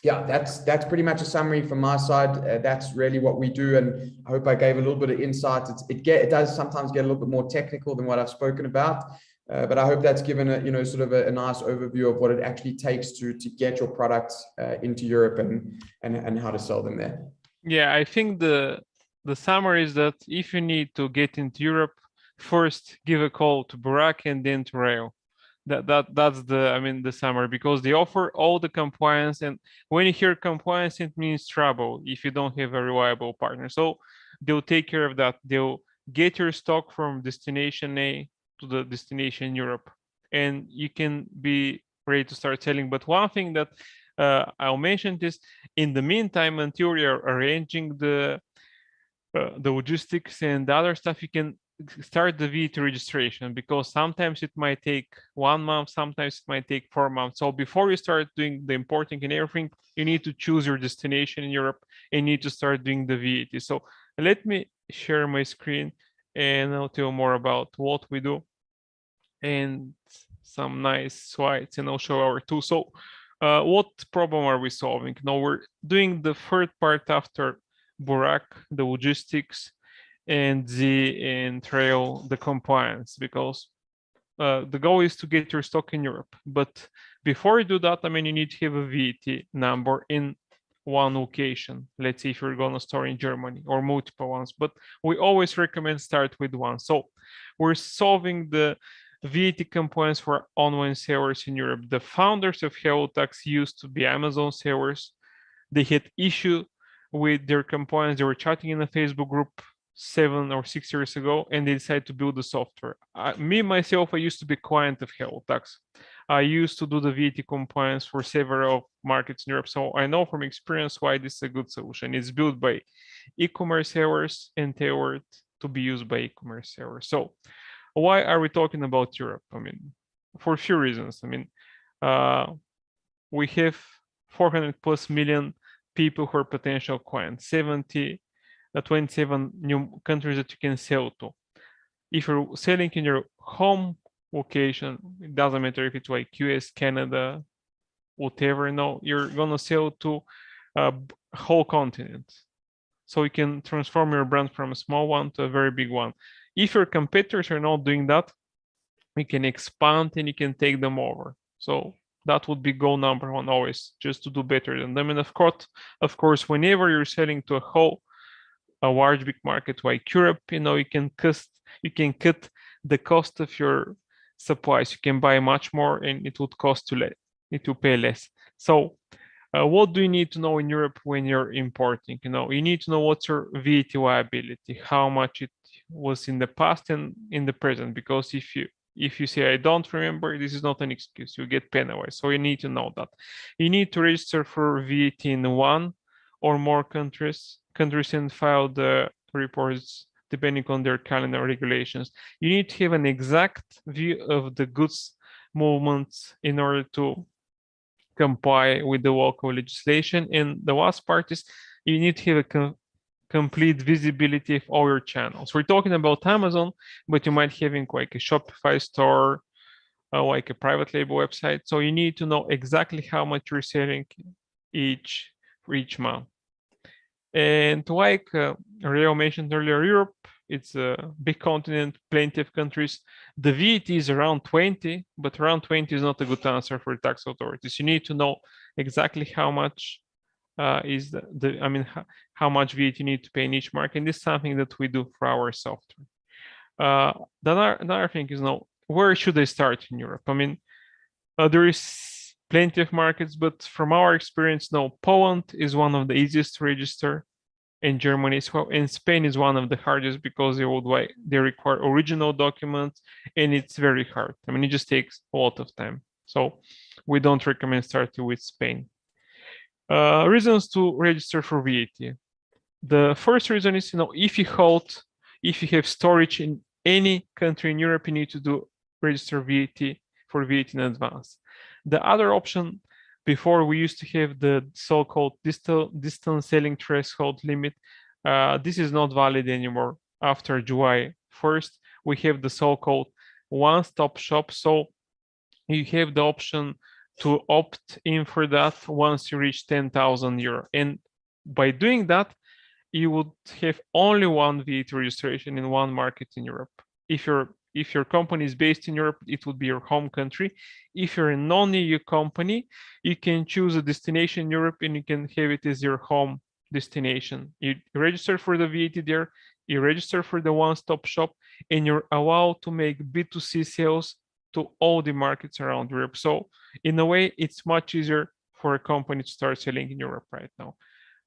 Yeah, that's pretty much a summary from my side. That's really what we do, and I hope I gave a little bit of insight. It does sometimes get a little bit more technical than what I've spoken about, but I hope that's given a sort of a nice overview of what it actually takes to get your products into Europe and how to sell them there. Yeah, I think the summary is that if you need to get into Europe, first give a call to Burak and then to Rayo. That's the summary, because they offer all the compliance, and when you hear compliance, it means trouble if you don't have a reliable partner. So they'll take care of that. They'll get your stock from destination A to the destination Europe, and you can be ready to start selling. But one thing that I'll mention is, in the meantime, until you're arranging the logistics and the other stuff, you can start the VAT registration, because sometimes it might take 1 month, sometimes it might take 4 months. So before you start doing the importing and everything, you need to choose your destination in Europe and you need to start doing the VAT. So let me share my screen and I'll tell more about what we do and some nice slides, and I'll show our tool. So what problem are we solving? Now we're doing the third part after Burak, the logistics, and Rayo, the compliance, because the goal is to get your stock in Europe. But before you do that, you need to have a VAT number in one location. Let's say if you're going to store in Germany, or multiple ones, but we always recommend start with one. So we're solving the VAT compliance for online sellers in Europe. The founders of HelloTax used to be Amazon sellers. They had issue with their compliance. They were chatting in a Facebook group 7 or 6 years ago, and they decided to build the software. Myself, I used to be client of HelloTax. I used to do the VAT compliance for several markets in Europe, so I know from experience why this is a good solution. It's built by e-commerce sellers and tailored to be used by e-commerce sellers. So why are we talking about Europe? For a few reasons. We have 400 plus million people who are potential clients, 27 new countries that you can sell to. If you're selling in your home location, it doesn't matter if it's like US, Canada, whatever, you're gonna sell to a whole continent. So you can transform your brand from a small one to a very big one. If your competitors are not doing that, you can expand and you can take them over. So that would be goal number one always, just to do better than them. And of course, whenever you're selling to a large big market like Europe, you can cut the cost of your supplies. You can buy much more and it would cost you less. It will pay less. So what do you need to know in Europe when you're importing? You need to know what's your VAT liability, how much it was in the past and in the present, because if you say I don't remember, this is not an excuse. You get penalized. So you need to know that. You need to register for VAT in one or more countries and file the reports depending on their calendar regulations. You need to have an exact view of the goods movements in order to comply with the local legislation. And the last part is you need to have a complete visibility of all your channels. We're talking about Amazon, but you might having like a Shopify store, like a private label website. So you need to know exactly how much you're selling for each month. And like Rayo mentioned earlier, Europe, it's a big continent, plenty of countries. The VAT is around 20, but around 20 is not a good answer for tax authorities. You need to know exactly how much is how much VAT you need to pay in each market. And this is something that we do for our software. Another thing is where should I start in Europe? There is plenty of markets, but from our experience, Poland is one of the easiest to register, and Germany as well, and Spain is one of the hardest because they require original documents, and it's very hard. It just takes a lot of time. So we don't recommend starting with Spain. Reasons to register for VAT. The first reason is, if you have storage in any country in Europe, you need to register VAT for VAT in advance. The other option, before we used to have the so-called distance selling threshold limit. This is not valid anymore after July 1st. We have the so-called one-stop shop. So you have the option to opt in for that once you reach 10,000 euro. And by doing that, you would have only one VAT registration in one market in Europe. If your company is based in Europe, it would be your home country. If you're a non-EU company, you can choose a destination in Europe and you can have it as your home destination. You register for the VAT there, you register for the one-stop shop, and you're allowed to make B2C sales to all the markets around Europe. So in a way, it's much easier for a company to start selling in Europe right now.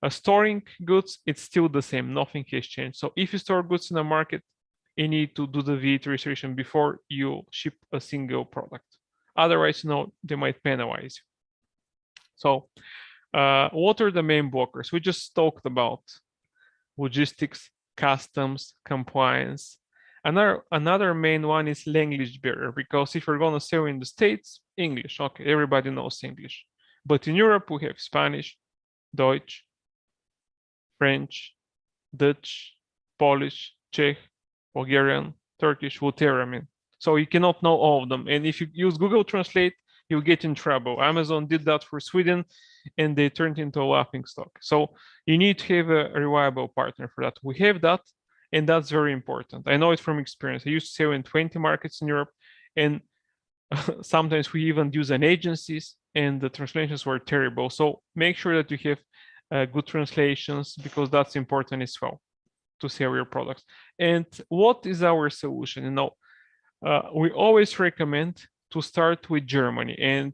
Storing goods, it's still the same, nothing has changed. So if you store goods in a market, you need to do the VAT registration before you ship a single product. Otherwise, they might penalize you. So what are the main blockers? We just talked about logistics, customs, compliance. Another main one is language barrier, because if you're going to sell in the States, English, okay, everybody knows English. But in Europe, we have Spanish, Deutsch, French, Dutch, Polish, Czech, Bulgarian, Turkish, whatever. So you cannot know all of them. And if you use Google Translate, you'll get in trouble. Amazon did that for Sweden, and they turned into a laughing stock. So you need to have a reliable partner for that. We have that, and that's very important. I know it from experience. I used to sell in 20 markets in Europe, and sometimes we even use an agencies, and the translations were terrible. So make sure that you have good translations, because that's important as well to sell your products. And what is our solution? We always recommend to start with Germany. And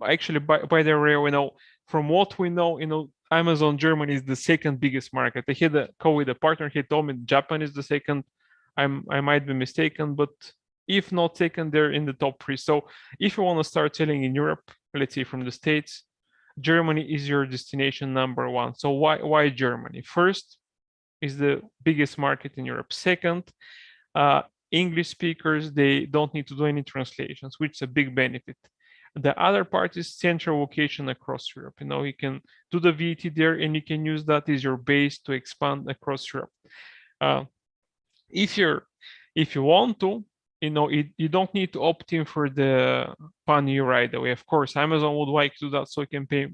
actually, by the way, from what we know, Amazon Germany is the second biggest market. I had a call with a partner. He told me Japan is the second. I might be mistaken, but if not second, they're in the top 3. So if you want to start selling in Europe, let's say from the States, Germany is your destination number 1. So why Germany? First, is the biggest market in Europe. Second, English speakers, they don't need to do any translations, which is a big benefit. The other part is central location across Europe. You can do the VAT there, and you can use that as your base to expand across Europe. If you want to, you don't need to opt in for the pan-EU right away. Of course, Amazon would like to do that so you can pay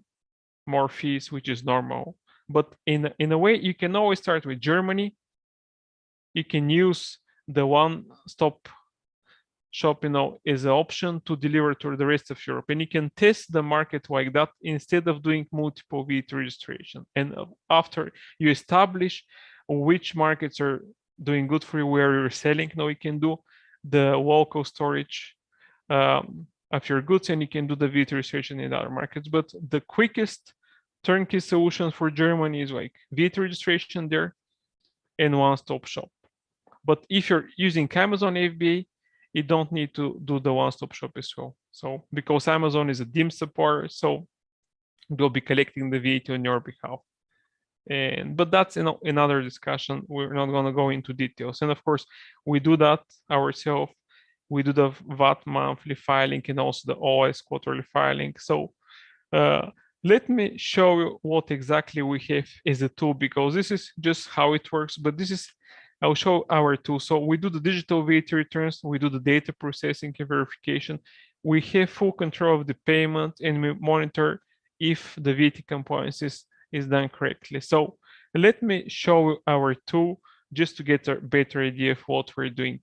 more fees, which is normal. But in a way, you can always start with Germany. You can use the one-stop shop, as an option to deliver to the rest of Europe. And you can test the market like that instead of doing multiple VAT registration. And after you establish which markets are doing good for you, where you're selling, now you can do the local storage of your goods, and you can do the VAT registration in other markets. But the quickest turnkey solution for Germany is like VAT registration there and one-stop shop. But if you're using Amazon FBA, you don't need to do the one-stop shop as well. So because Amazon is a DIM supporter, so they'll be collecting the VAT on your behalf. But that's another discussion. We're not going to go into details. And of course, we do that ourselves. We do the VAT monthly filing and also the OS quarterly filing. So let me show you what exactly we have as a tool, because this is just how it works. But I'll show our tool. So we do the digital VAT returns. We do the data processing and verification. We have full control of the payment, and we monitor if the VAT compliance is done correctly. So let me show you our tool just to get a better idea of what we're doing.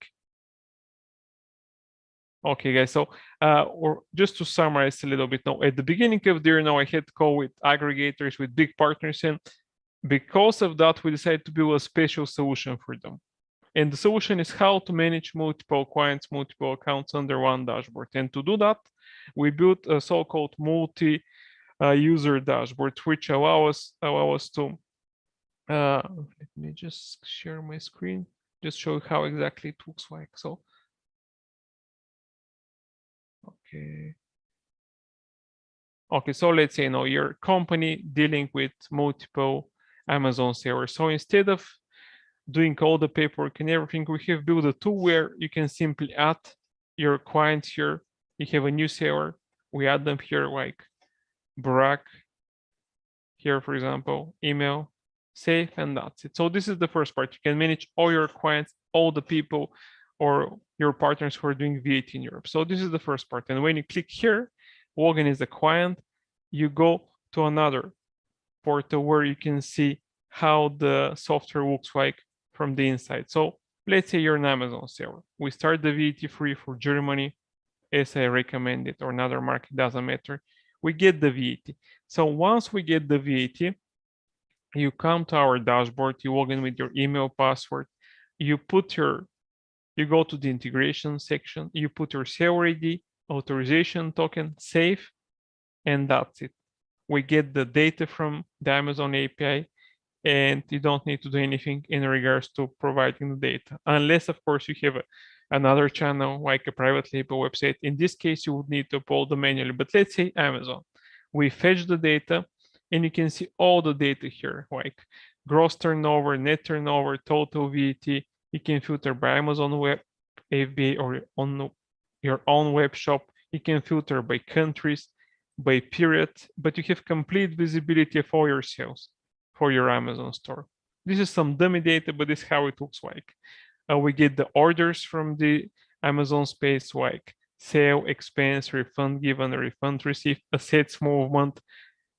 Okay, guys, so or just to summarize a little bit now, at the beginning of the year, I had call with aggregators, with big partners, and because of that, we decided to build a special solution for them. And the solution is how to manage multiple clients, multiple accounts under one dashboard. And to do that, we built a so-called multi-user dashboard, which allow us to, let me just share my screen, just show you how exactly it looks like. So, Okay. Okay, so let's say your company dealing with multiple Amazon sellers. So instead of doing all the paperwork and everything, we have built a tool where you can simply add your clients here. You have a new seller, we add them here like Burak here, for example, email, save, and that's it. So this is the first part. You can manage all your clients, all the people or your partners who are doing VAT in Europe. So this is the first part. And when you click here, login is the client, you go to another portal where you can see how the software looks like from the inside. So let's say you're an Amazon seller. We start the VAT free for Germany, as I recommended, or another market, doesn't matter. We get the VAT. So once we get the VAT, you come to our dashboard, you log in with your email password, you go to the integration section, you put your seller ID, authorization token, save, and that's it. We get the data from the Amazon API, and you don't need to do anything in regards to providing the data, unless, of course, you have another channel like a private label website. In this case, you would need to upload them manually, but let's say Amazon. We fetch the data, and you can see all the data here, like gross turnover, net turnover, total VAT. You can filter by Amazon Web FBA or on your own web shop. You can filter by countries, by period, but you have complete visibility of all your sales for your Amazon store. This is some dummy data, but this is how it looks like. We get the orders from the Amazon space, like sale, expense, refund given, refund received, assets movement.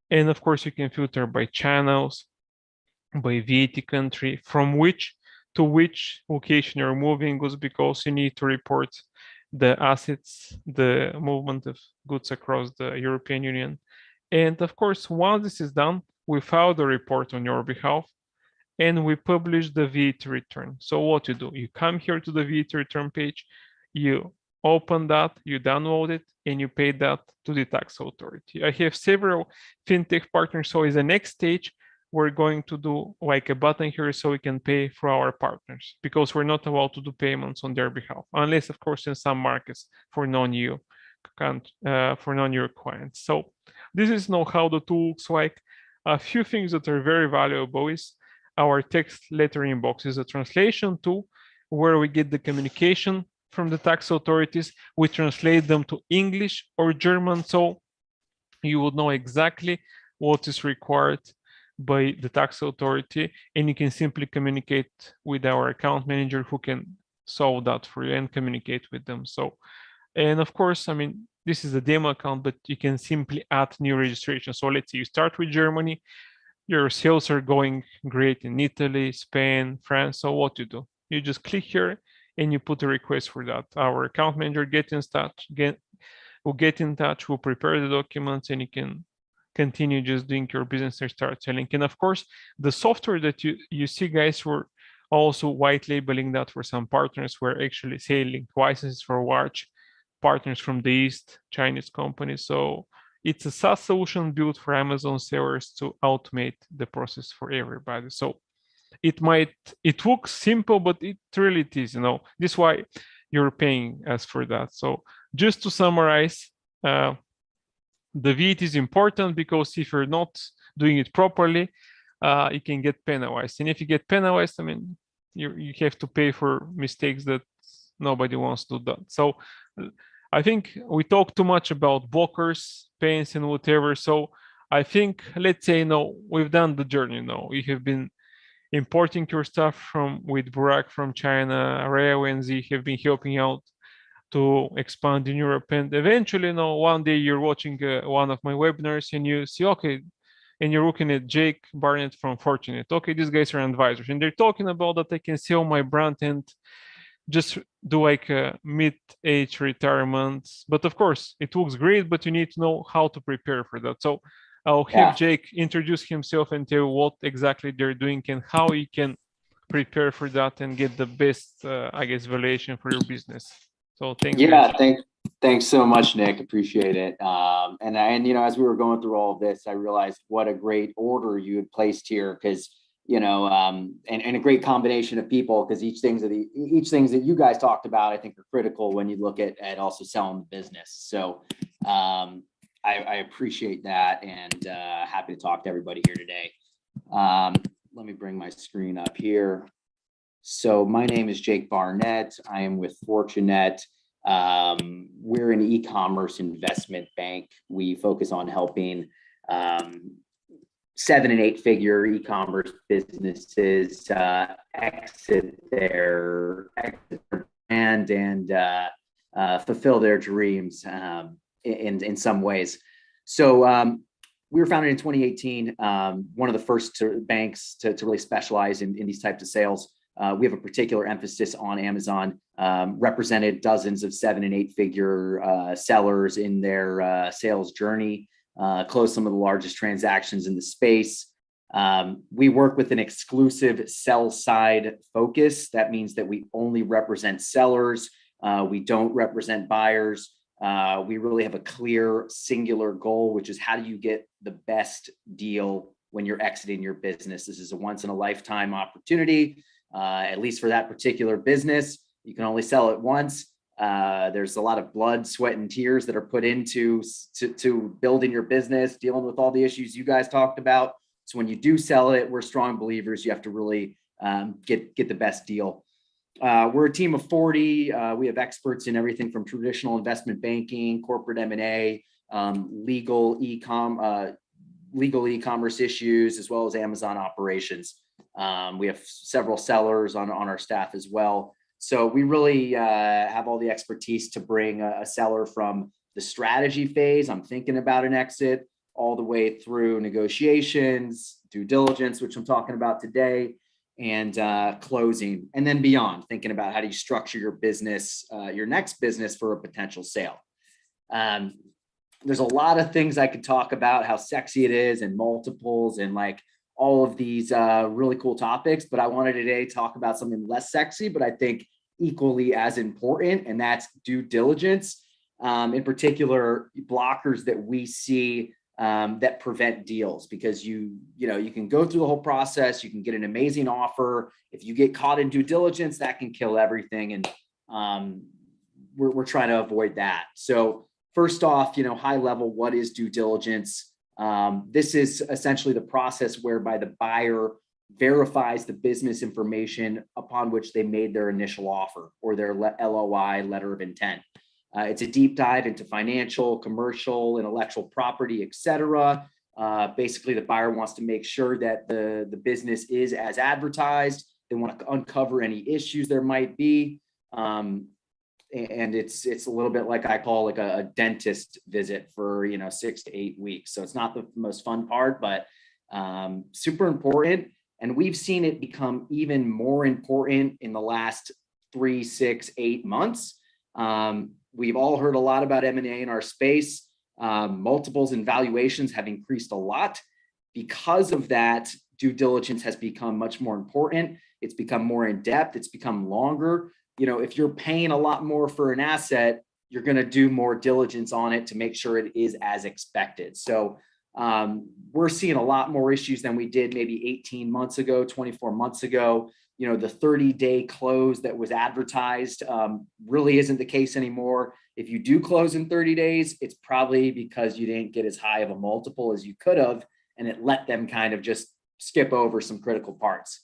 And of course, you can filter by channels, by VAT country, from which to which location you're moving goods, because you need to report the assets, the movement of goods across the European Union. And of course, once this is done, we file the report on your behalf and we publish the VAT return. So what you do, you come here to the VAT return page, you open that, you download it, and you pay that to the tax authority. I have several fintech partners, so as the next stage, we're going to do like a button here so we can pay for our partners, because we're not allowed to do payments on their behalf, unless of course in some markets for non-EU clients. So this is now how the tool looks like. A few things that are very valuable is our text lettering box is a translation tool where we get the communication from the tax authorities. We translate them to English or German, so you would know exactly what is required by the tax authority, and you can simply communicate with our account manager who can solve that for you and communicate with them. So, and of course, I mean, this is a demo account, but you can simply add new registration. So let's say you start with Germany, your sales are going great in Italy, Spain, France. So what you do, you just click here and you put a request for that. Our account manager will get in touch, will prepare the documents, and you can continue just doing your business and start selling. And of course, the software that you see, guys, we're also white labeling that for some partners. We're actually selling licenses for large partners from the East, Chinese companies. So it's a SaaS solution built for Amazon sellers to automate the process for everybody. So it looks simple, but it really is, this is why you're paying us for that. So just to summarize, the VAT is important because if you're not doing it properly, you can get penalized. And if you get penalized, I mean, you have to pay for mistakes that nobody wants to do. So I think we talked too much about blockers, pains, and whatever. So I think, let's say, we've done the journey. You have been importing your stuff with Burak from China. Rayo and Z have been helping out to expand in Europe, and eventually, one day you're watching one of my webinars and you see, okay, and you're looking at Jake Barnett from Fortinet. Okay, these guys are advisors, and they're talking about that I can sell my brand and just do like a mid-age retirement. But of course, it looks great, but you need to know how to prepare for that. So I'll have Jake introduce himself and tell what exactly they're doing and how you can prepare for that and get the best, valuation for your business. So thanks. Yeah, thanks so much, Nick. Appreciate it. And as we were going through all of this, I realized what a great order you had placed here, because and a great combination of people, because each things that you guys talked about, I think, are critical when you look at also selling the business. So I appreciate that, and happy to talk to everybody here today. Let me bring my screen up here. So my name is Jake Barnett. I am with Fortinet. We're an e-commerce investment bank. We focus on helping 7- and 8-figure e-commerce businesses exit their brand and fulfill their dreams in some ways. So we were founded in 2018, one of the first banks to really specialize in these types of sales. We have a particular emphasis on Amazon, represented dozens of 7- and 8-figure sellers in their sales journey, closed some of the largest transactions in the space. We work with an exclusive sell side focus. That means that we only represent sellers. We don't represent buyers. We really have a clear, singular goal, which is how do you get the best deal when you're exiting your business? This is a once in a lifetime opportunity, at least for that particular business. You can only sell it once. There's a lot of blood, sweat, and tears that are put into building your business, dealing with all the issues you guys talked about. So when you do sell it, we're strong believers. You have to really get the best deal. We're a team of 40. We have experts in everything from traditional investment banking, corporate M&A, legal e-commerce issues, as well as Amazon operations. We have several sellers on our staff as well. So we really have all the expertise to bring a seller from the strategy phase, I'm thinking about an exit, all the way through negotiations, due diligence, which I'm talking about today, and closing, and then beyond, thinking about how do you structure your business, your next business for a potential sale. There's a lot of things I could talk about, how sexy it is, and multiples, and like all of these really cool topics, but I wanted today to talk about something less sexy, but I think equally as important, and that's due diligence. In particular, blockers that we see that prevent deals, because you can go through the whole process, you can get an amazing offer. If you get caught in due diligence, that can kill everything, and we're trying to avoid that. So first off, high level, what is due diligence? This is essentially the process whereby the buyer verifies the business information upon which they made their initial offer, or their LOI, letter of intent. It's a deep dive into financial, commercial, intellectual property, etc. Basically, the buyer wants to make sure that the business is as advertised. They want to uncover any issues there might be. And it's a little bit like I call like a dentist visit for 6 to 8 weeks. So it's not the most fun part, but super important. And we've seen it become even more important in the last 3, 6, 8 months. We've all heard a lot about M&A in our space. Multiples and valuations have increased a lot. Because of that, due diligence has become much more important. It's become more in depth. It's become longer. If you're paying a lot more for an asset, you're going to do more diligence on it to make sure it is as expected. So we're seeing a lot more issues than we did maybe 18 months ago, 24 months ago. The 30-day close that was advertised really isn't the case anymore. If you do close in 30 days, it's probably because you didn't get as high of a multiple as you could have, and it let them kind of just skip over some critical parts.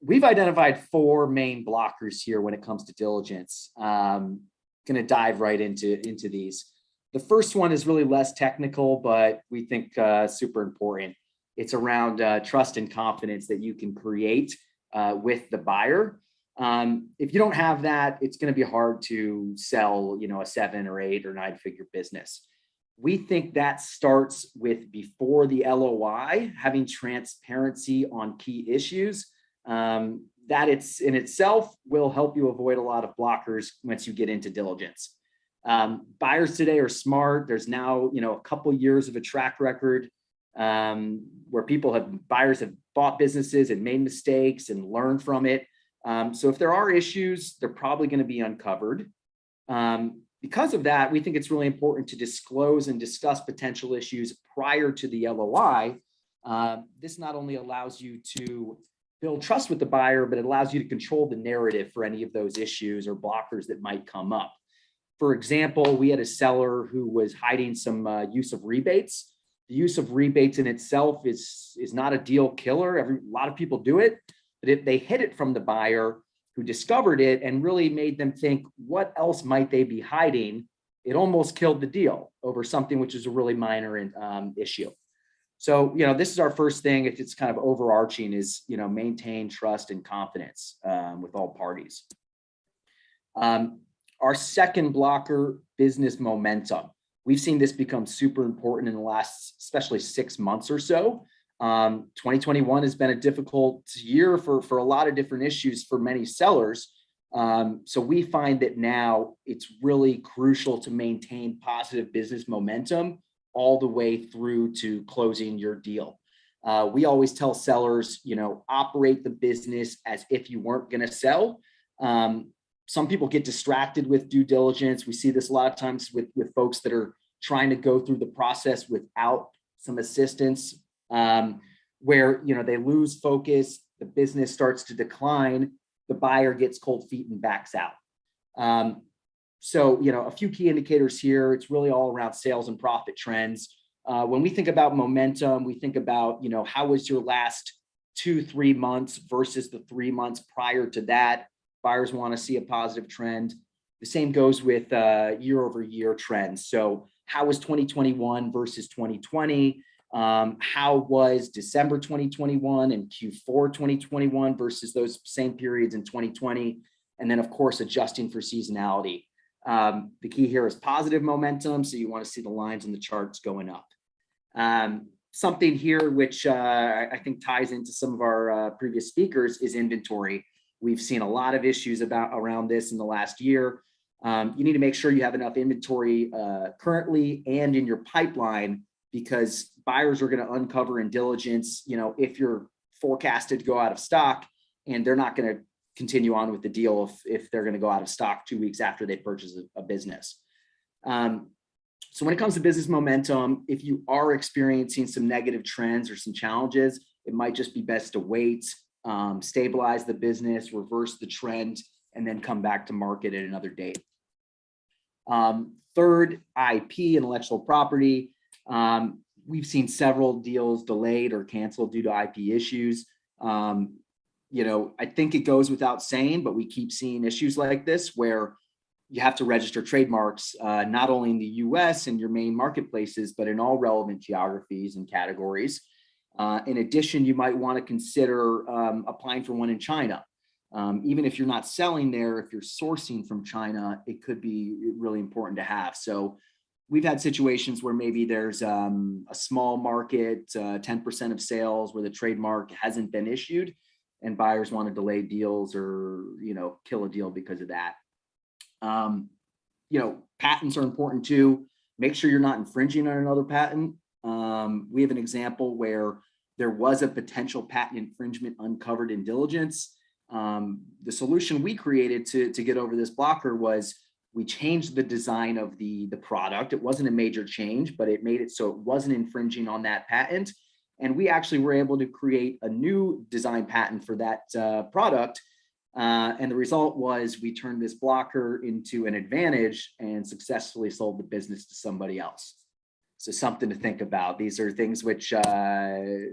We've identified 4 main blockers here when it comes to diligence. Going to dive right into these. The first one is really less technical, but we think super important. It's around trust and confidence that you can create with the buyer. If you don't have that, it's going to be hard to sell, a 7 or 8 or 9-figure business. We think that starts with, before the LOI, having transparency on key issues. That it's in itself will help you avoid a lot of blockers once you get into diligence. Buyers today are smart. There's now, a couple years of a track record where buyers have bought businesses and made mistakes and learned from it. So if there are issues, they're probably going to be uncovered. Because of that, we think it's really important to disclose and discuss potential issues prior to the LOI, This not only allows you to build trust with the buyer, but it allows you to control the narrative for any of those issues or blockers that might come up. For example, we had a seller who was hiding some use of rebates. The use of rebates in itself is not a deal killer. A lot of people do it, but if they hid it from the buyer who discovered it and really made them think, what else might they be hiding? It almost killed the deal over something which is a really minor issue. So, this is our first thing. If it's kind of overarching is, maintain trust and confidence with all parties. Our second blocker, business momentum. We've seen this become super important in the last, especially 6 months or so. 2021 has been a difficult year for a lot of different issues for many sellers. So we find that now it's really crucial to maintain positive business momentum all the way through to closing your deal. We always tell sellers, operate the business as if you weren't going to sell. Some people get distracted with due diligence. We see this a lot of times with folks that are trying to go through the process without some assistance, where they lose focus, the business starts to decline, the buyer gets cold feet and backs out. So, a few key indicators here. It's really all around sales and profit trends. When we think about momentum, we think about, how was your last 2-3 months versus the 3 months prior to that. Buyers want to see a positive trend. The same goes with year-over-year trends. So how was 2021 versus 2020? How was December 2021 and Q4 2021 versus those same periods in 2020? And then, of course, adjusting for seasonality. The key here is positive momentum. So you want to see the lines in the charts going up. Something here which I think ties into some of our previous speakers is inventory. We've seen a lot of issues around this in the last year. You need to make sure you have enough inventory currently and in your pipeline, because buyers are going to uncover in diligence, if you're forecasted to go out of stock, and they're not going to continue on with the deal if they're going to go out of stock 2 weeks after they purchase a business. So when it comes to business momentum, if you are experiencing some negative trends or some challenges, it might just be best to wait, stabilize the business, reverse the trend, and then come back to market at another date. Third, IP, intellectual property. We've seen several deals delayed or canceled due to IP issues. I think it goes without saying, but we keep seeing issues like this where you have to register trademarks, not only in the US and your main marketplaces, but in all relevant geographies and categories. In addition, you might want to consider applying for one in China. Even if you're not selling there, if you're sourcing from China, it could be really important to have. So we've had situations where maybe there's a small market, 10% of sales where the trademark hasn't been issued, and buyers want to delay deals or, kill a deal because of that. Patents are important too. Make sure you're not infringing on another patent. We have an example where there was a potential patent infringement uncovered in diligence. The solution we created to get over this blocker was we changed the design of the product. It wasn't a major change, but it made it so it wasn't infringing on that patent. And we actually were able to create a new design patent for that product. And the result was we turned this blocker into an advantage and successfully sold the business to somebody else. So something to think about. These are things which they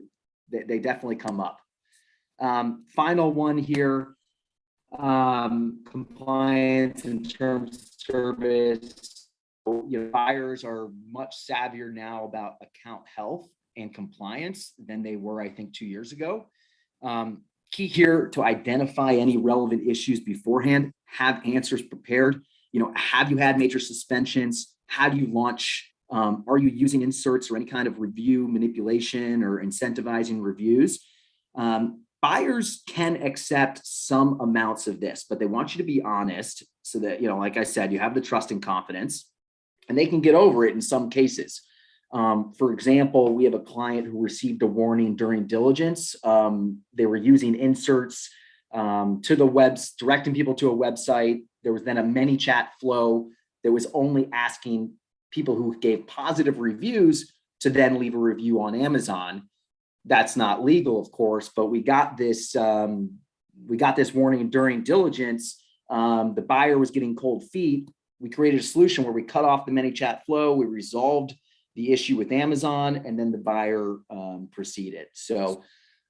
definitely come up. Final one here, compliance in terms of service. Buyers are much savvier now about account health and compliance than they were, I think, 2 years ago. Key here to identify any relevant issues beforehand, have answers prepared. Have you had major suspensions? How do you launch? Are you using inserts or any kind of review manipulation or incentivizing reviews? Buyers can accept some amounts of this, but they want you to be honest so that, like I said, you have the trust and confidence, and they can get over it in some cases. For example, we have a client who received a warning during diligence. They were using inserts to the webs, directing people to a website. There was then a ManyChat flow that was only asking people who gave positive reviews to then leave a review on Amazon. That's not legal, of course, but we got this warning during diligence. The buyer was getting cold feet. We created a solution where we cut off the ManyChat flow. We resolved the issue with Amazon, and then the buyer proceeded. So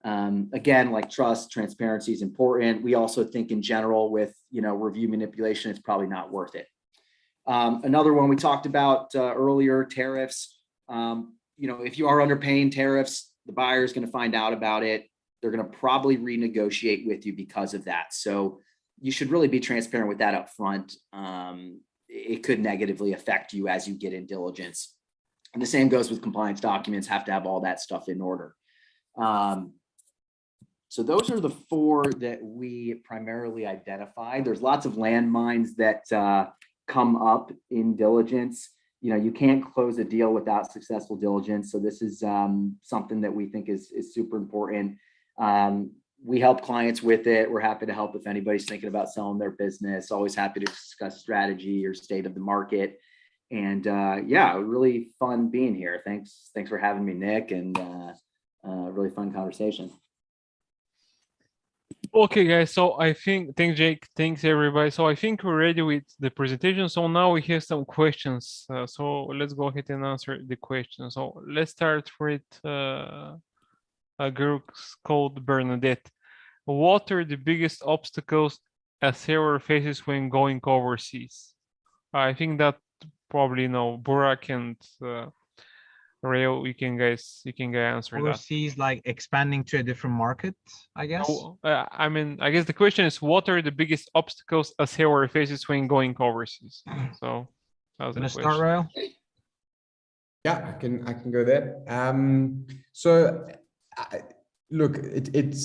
again, like trust, transparency is important. We also think in general with, review manipulation, it's probably not worth it. Another one we talked about earlier, tariffs. If you are underpaying tariffs, the buyer is going to find out about it. They're going to probably renegotiate with you because of that. So you should really be transparent with that up front. It could negatively affect you as you get in diligence. And the same goes with compliance documents, have to have all that stuff in order. So those are the 4 that we primarily identified. There's lots of landmines that come up in diligence. You can't close a deal without successful diligence. So this is something that we think is super important. We help clients with it. We're happy to help if anybody's thinking about selling their business. Always happy to discuss strategy or state of the market. And really fun being here. Thanks for having me, Nick, and really fun conversation. Okay, guys. So I think, thanks, Jake. Thanks, everybody. So I think we're ready with the presentation. So now we have some questions. So let's go ahead and answer the questions. So let's start with a girl called Bernadette. What are the biggest obstacles a seller faces when going overseas? I think that probably Burak and Rayo, you can guys answer that. Overseas, like expanding to a different market, I guess. I guess the question is, what are the biggest obstacles a seller faces when going overseas? So that's the question. Start, Rayo? Yeah, I can go there. Look, it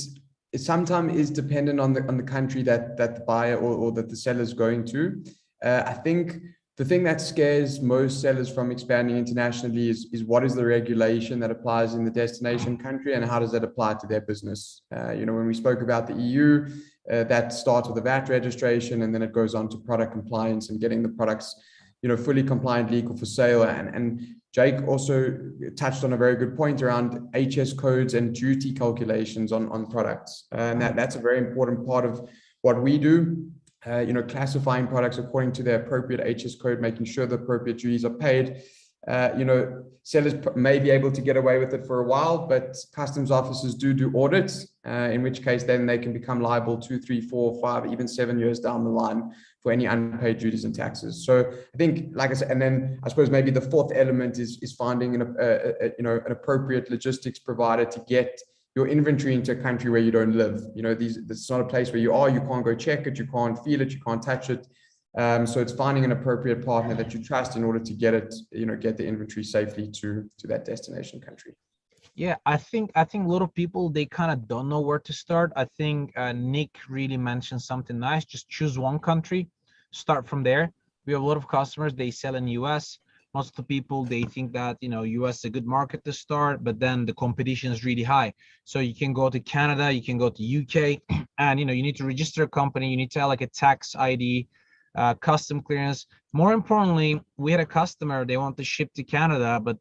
sometimes is dependent on the country that the buyer or that the seller is going to. I think the thing that scares most sellers from expanding internationally is what is the regulation that applies in the destination country and how does that apply to their business? When we spoke about the EU, that starts with a VAT registration and then it goes on to product compliance and getting the products, fully compliant, legal for sale. And Jake also touched on a very good point around HS codes and duty calculations on products. And that's a very important part of what we do. Classifying products according to their appropriate HS code, making sure the appropriate duties are paid. Sellers may be able to get away with it for a while, but customs officers do audits, in which case then they can become liable 2, 3, 4, 5, even 7 years down the line for any unpaid duties and taxes. So I think, like I said, and then I suppose maybe the 4th element is finding an appropriate logistics provider to get your inventory into a country where you don't live. This is not a place where you can't go check it, you can't feel it, you can't touch it. So it's finding an appropriate partner that you trust in order to get it, get the inventory safely to that destination country. Yeah, I think a lot of people, they kind of don't know where to start. I think Nick really mentioned something nice. Just choose one country, start from there. We have a lot of customers, they sell in US. Most of the people, they think that, US is a good market to start, but then the competition is really high. So you can go to Canada, you can go to UK, and, you need to register a company. You need to have like a tax ID, custom clearance. More importantly, we had a customer, they want to ship to Canada, but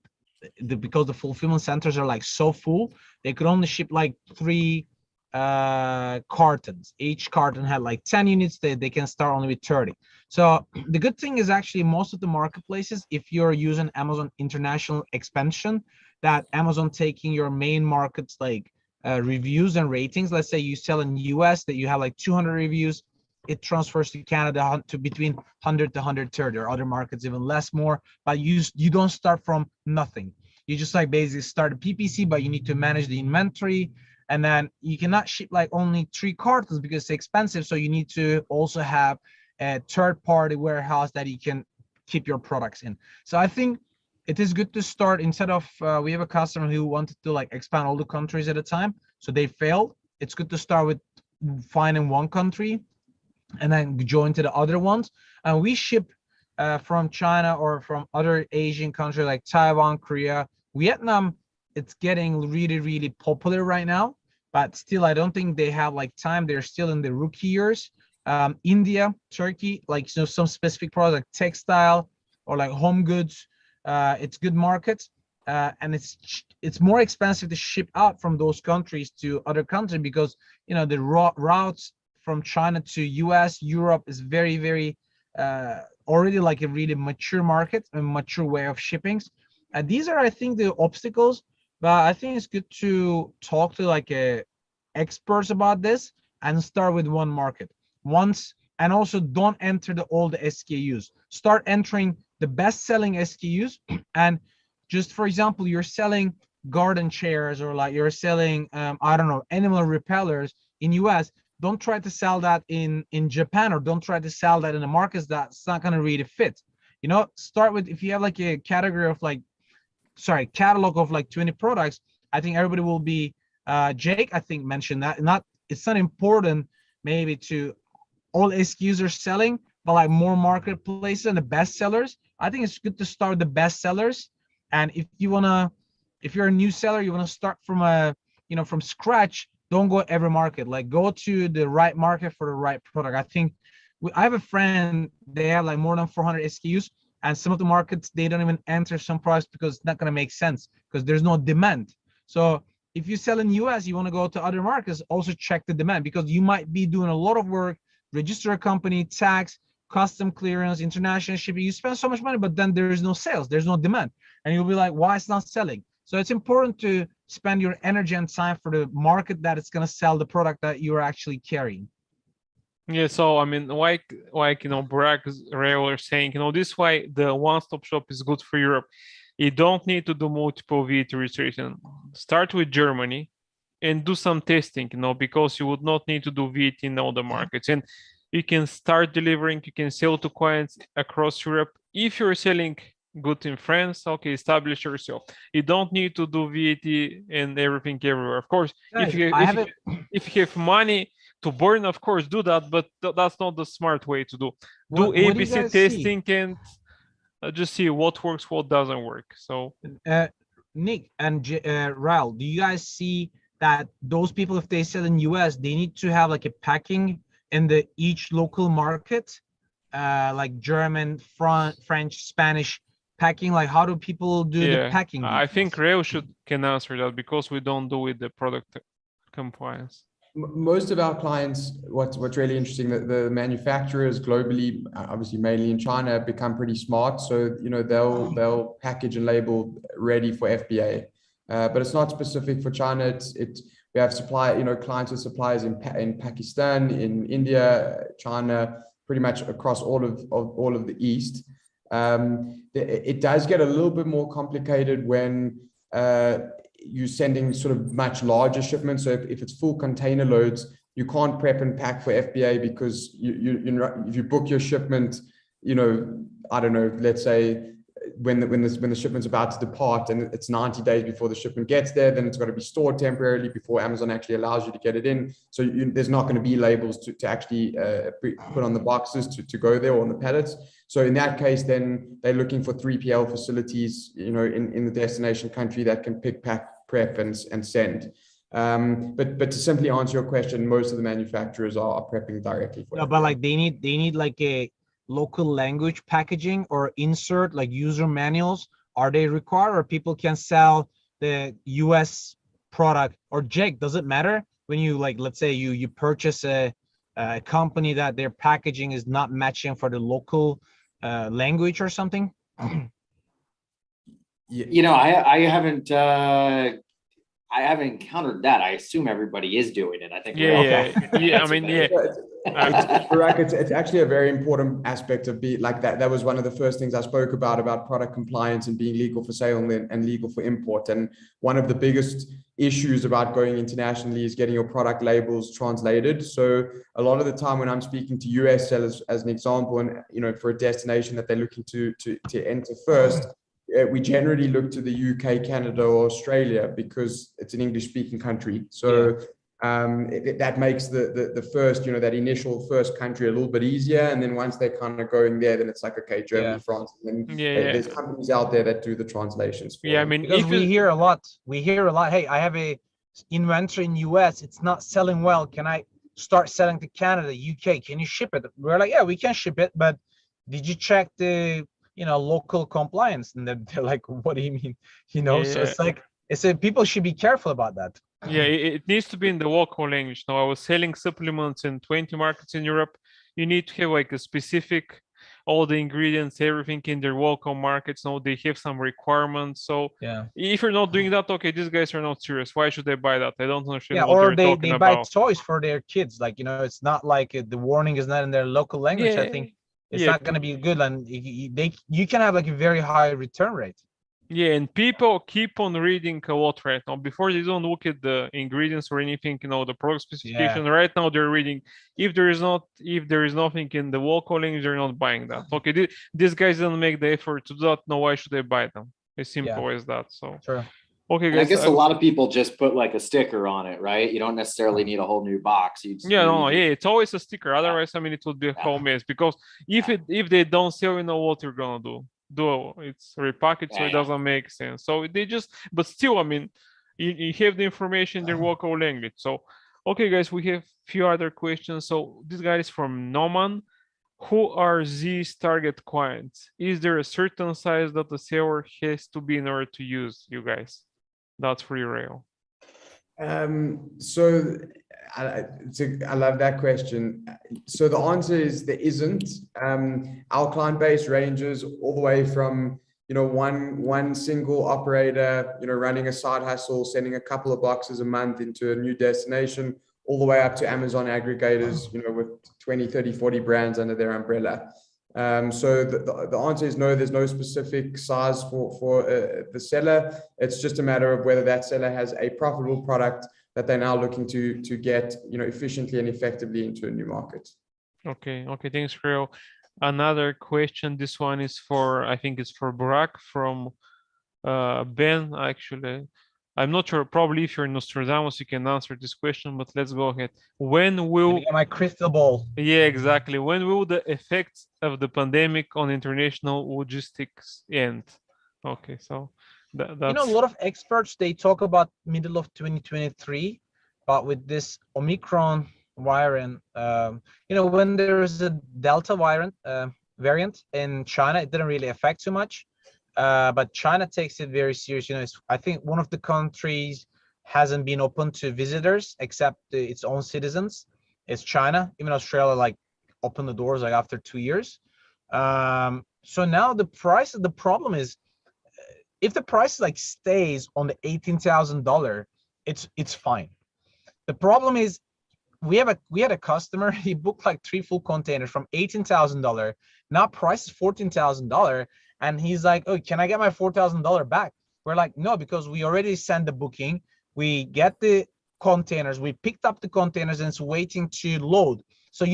because the fulfillment centers are like so full, they could only ship like 3 cartons. Each carton had like 10 units. They can start only with 30. So the good thing is actually most of the marketplaces, if you're using Amazon International Expansion, that Amazon taking your main markets like reviews and ratings. Let's say you sell in US that you have like 200 reviews, it transfers to Canada to between 100 to 130, or other markets even less, more. But you don't start from nothing. You just like basically start a PPC, but you need to manage the inventory. And then you cannot ship like only 3 cartons because it's expensive. So you need to also have a third-party warehouse that you can keep your products in. So I think it is good to start instead of, we have a customer who wanted to like expand all the countries at a time. So they failed. It's good to start with finding one country and then join to the other ones. And we ship from China or from other Asian countries like Taiwan, Korea, Vietnam. It's getting really, really popular right now, but still, I don't think they have like time. They're still in the rookie years. India, Turkey, like, some specific products like textile or like home goods. It's good markets. and it's more expensive to ship out from those countries to other countries because the routes from China to US, Europe is very already like a really mature market, a mature way of shippings. These are, I think, the obstacles, but I think it's good to talk to like experts about this and start with one market once, and also don't enter all the SKUs. Start entering the best-selling SKUs, and just for example, you're selling garden chairs or like you're selling I don't know, animal repellers in US. Don't try to sell that in Japan, or don't try to sell that in the markets that's not going to really fit. Start with, if you have like a category of like, sorry, catalog of like 20 products, I think everybody will be Jake, I think, mentioned that it's not important maybe to all SKUs are selling, but like more marketplaces and the best sellers. I think it's good to start with the best sellers. And if you're a new seller, you want to start from scratch, don't go every market. Like, go to the right market for the right product. I think I have a friend, they have like more than 400 SKUs, and some of the markets, they don't even enter some products because it's not going to make sense because there's no demand. So if you sell in the US, you want to go to other markets, also check the demand, because you might be doing a lot of work, register a company, tax, custom clearance, international shipping. You spend so much money, but then there is no sales, there's no demand. And you'll be like, why it's not selling? So it's important to spend your energy and time for the market that it's going to sell the product that you're actually carrying. Yeah, so I mean, like Burak's regular saying, this why the one-stop shop is good for Europe. You don't need to do multiple VAT registration. Start with Germany and do some testing, because you would not need to do VAT in all the markets. And you can start delivering, you can sell to clients across Europe. If you're selling good in France, okay, establish yourself. You don't need to do VAT and everything everywhere. Of course, Guys, if you have money to burn, of course, do that, but that's not the smart way to do. Do ABC testing and just see what works, what doesn't work. So Nick and Raul, do you guys see that those people, if they sell in US, they need to have like a packing in each local market, like German, French, Spanish packing? Like, how do people do the packing? I think Raul can answer that, because we don't do with the product compliance. Most of our clients, what's really interesting, that the manufacturers globally, obviously mainly in China, have become pretty smart. So they'll package and label ready for FBA, but it's not specific for China. We have clients with suppliers in Pakistan, in India, China, pretty much across all of the East. It does get a little bit more complicated when you're sending sort of much larger shipments. So if it's full container loads, you can't prep and pack for FBA, because if you book your shipment, I don't know, let's say when the shipment's about to depart and it's 90 days before the shipment gets there, then it's got to be stored temporarily before Amazon actually allows you to get it in. So there's not going to be labels to actually put on the boxes to go there, or on the pallets. So in that case, then they're looking for 3PL facilities, in the destination country that can pick, pack, prep and send. But to simply answer your question, most of the manufacturers are prepping directly for. No, but like they need like a local language packaging or insert like user manuals. Are they required, or people can sell the US product? Or Jake, does it matter when you, like, let's say you purchase a company that their packaging is not matching for the local language or something? I haven't encountered that. I assume everybody is doing it. I think. It's actually a very important aspect of like that. That was one of the first things I spoke about product compliance and being legal for sale and legal for import. And one of the biggest issues about going internationally is getting your product labels translated. So a lot of the time when I'm speaking to US sellers, as an example, and for a destination that they're looking to enter first, we generally look to the UK, Canada, or Australia, because it's an English-speaking country. So that makes the first, that initial first country a little bit easier. And then once they're kind of going there, then it's like, okay, Germany, France, and then there's companies out there that do the translations. Because we hear a lot. Hey, I have a inventory in US. It's not selling well. Can I start selling to Canada, UK? Can you ship it? We're like, yeah, we can ship it, but did you check the local compliance, and they're like, what do you mean? So Yeah. it's like, people should be careful about that. Yeah, it needs to be in the local language. Now, I was selling supplements in 20 markets in Europe. You need to have like a specific, all the ingredients, everything in their local markets. Now they have some requirements. So Yeah. if you're not doing that, okay, these guys are not serious. Why should they buy that? I don't understand Yeah, what or they're they talking buy about. toys for their kids. Like, it's not like the warning is not in their local language. I Yeah, think it's yeah, not going to be good, and you can have like a very high return rate. yeah, and people keep on reading a lot right now. Before they don't look at the ingredients or anything, the product specification. Right now they're reading. If there is nothing in the local language, they're not buying that. Okay, these guys don't make the effort to do that. No, why should they buy them? As simple as that. So Sure. okay, And I guys. guess a lot of people just put like a sticker on it, right? You don't necessarily need a whole new box. Yeah, it's always a sticker. Otherwise, I mean, it would be a whole mess. Because if they don't sell, you know what you're gonna do. It's repackaged, so it doesn't make sense. So they just, but still, I mean, you have the information in their local language. So okay, guys, we have few other questions. So this guy is from Noman. Who are these target clients? Is there a certain size that the seller has to be in order to use you guys? That's for you, Rayo. So I love that question. So the answer is there isn't. Our client base ranges all the way from one single operator, running a side hustle, sending a couple of boxes a month into a new destination, all the way up to Amazon aggregators, with 20, 30, 40 brands under their umbrella. So the answer is no, there's no specific size for the seller. It's just a matter of whether that seller has a profitable product that they're now looking to get, efficiently and effectively into a new market. Okay, thanks, Rayo. Another question. This one is I think it's for Burak from Ben, actually. I'm not sure, probably if you're Nostradamus, you can answer this question, but let's go ahead. When will my crystal ball? Yeah, exactly. When will the effects of the pandemic on international logistics end? Okay, so that's a lot of experts, they talk about middle of 2023, but with this Omicron variant, when there is a Delta variant in China, it didn't really affect too much. But China takes it very serious. I think one of the countries hasn't been open to visitors except its own citizens. It's China. Even Australia opened the doors after 2 years. So now the problem is, if the price stays on the $18,000, it's fine. The problem is, we had a customer, he booked 3 full containers from $18,000. Now price is $14,000, and he's like, oh, can I get my $4,000 back? We're like, no, because we already sent the booking. We get the containers, we picked up the containers, and it's waiting to load. So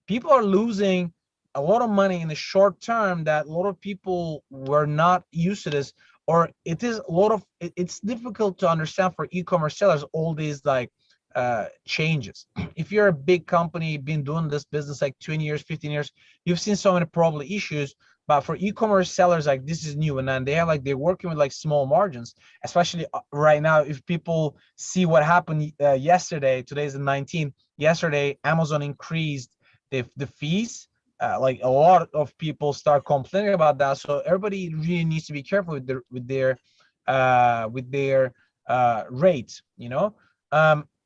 people are losing a lot of money in the short term that a lot of people were not used to this, or it's difficult to understand for e-commerce sellers all these changes. If you're a big company, been doing this business 20 years, 15 years, you've seen so many probably issues. But for e-commerce sellers, this is new, and then they have they're working with small margins, especially right now. If people see what happened yesterday, today's the 19th. Yesterday, Amazon increased the fees. A lot of people start complaining about that. So everybody really needs to be careful with their rate.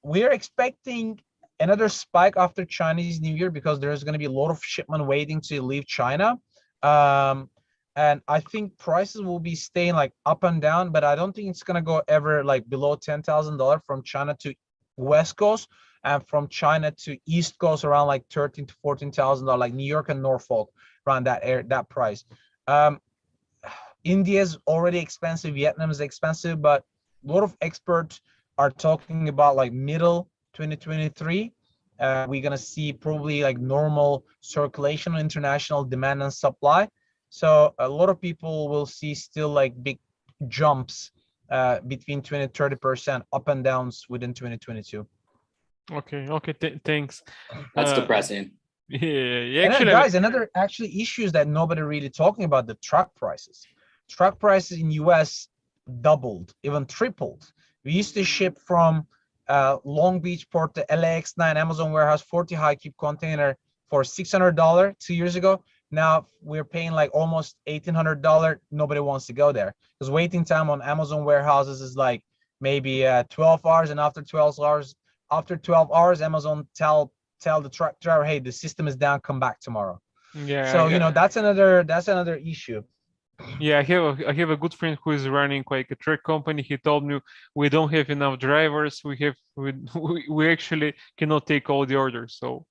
We're expecting another spike after Chinese New Year because there's going to be a lot of shipment waiting to leave China. And I think prices will be staying up and down, but I don't think it's going to go ever below $10,000 from China to West Coast, and from China to East Coast around $13,000 to $14,000, New York and Norfolk, around that price. India is already expensive, Vietnam is expensive, but a lot of experts are talking about middle 2023. We're gonna see probably normal circulation of international demand and supply. So a lot of people will see still big jumps between 20 to 30% up and downs within 2022. Okay, thanks. That's depressing. Yeah, actually, guys, another issues that nobody really talking about, the truck prices. Truck prices in US doubled, even tripled. We used to ship from Long Beach port to LAX9 Amazon warehouse 40 high cube container for $600 2 years ago. Now we're paying like almost $1,800. Nobody wants to go there because waiting time on Amazon warehouses is like maybe 12 hours, and after 12 hours, Amazon tell the truck driver, hey, the system is down, come back tomorrow. Yeah. So that's another issue. Yeah, I have a good friend who is running like a truck company. He told me we don't have enough drivers. We actually cannot take all the orders. So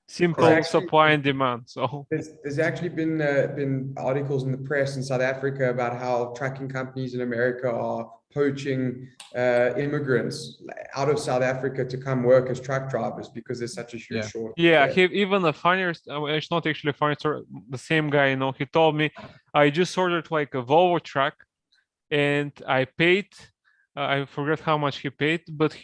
simple actually- supply and demand. So There's actually been articles in the press in South Africa about how trucking companies in America are poaching immigrants out of South Africa to come work as truck drivers because there's such a huge Yeah. shortage. yeah, there. he even a funnier. It's not actually a funny story. The same guy, he told me I just ordered like a Volvo truck, and I paid. I forgot how much he paid, but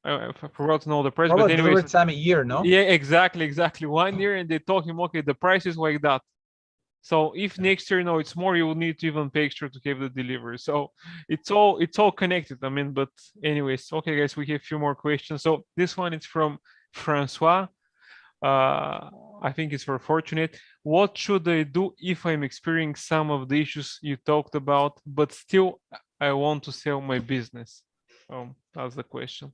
I forgot to know the price. Probably But anyways, delivery time a year, no? yeah, exactly. 1 year, and they told him, okay, the price is like that. So if next year, it's more, you will need to even pay extra to have the delivery. So it's all connected. I mean, but anyways, okay, guys, we have a few more questions. So this one is from Francois. I think it's for Fortunate. What should I do if I'm experiencing some of the issues you talked about, but still I want to sell my business? That's the question.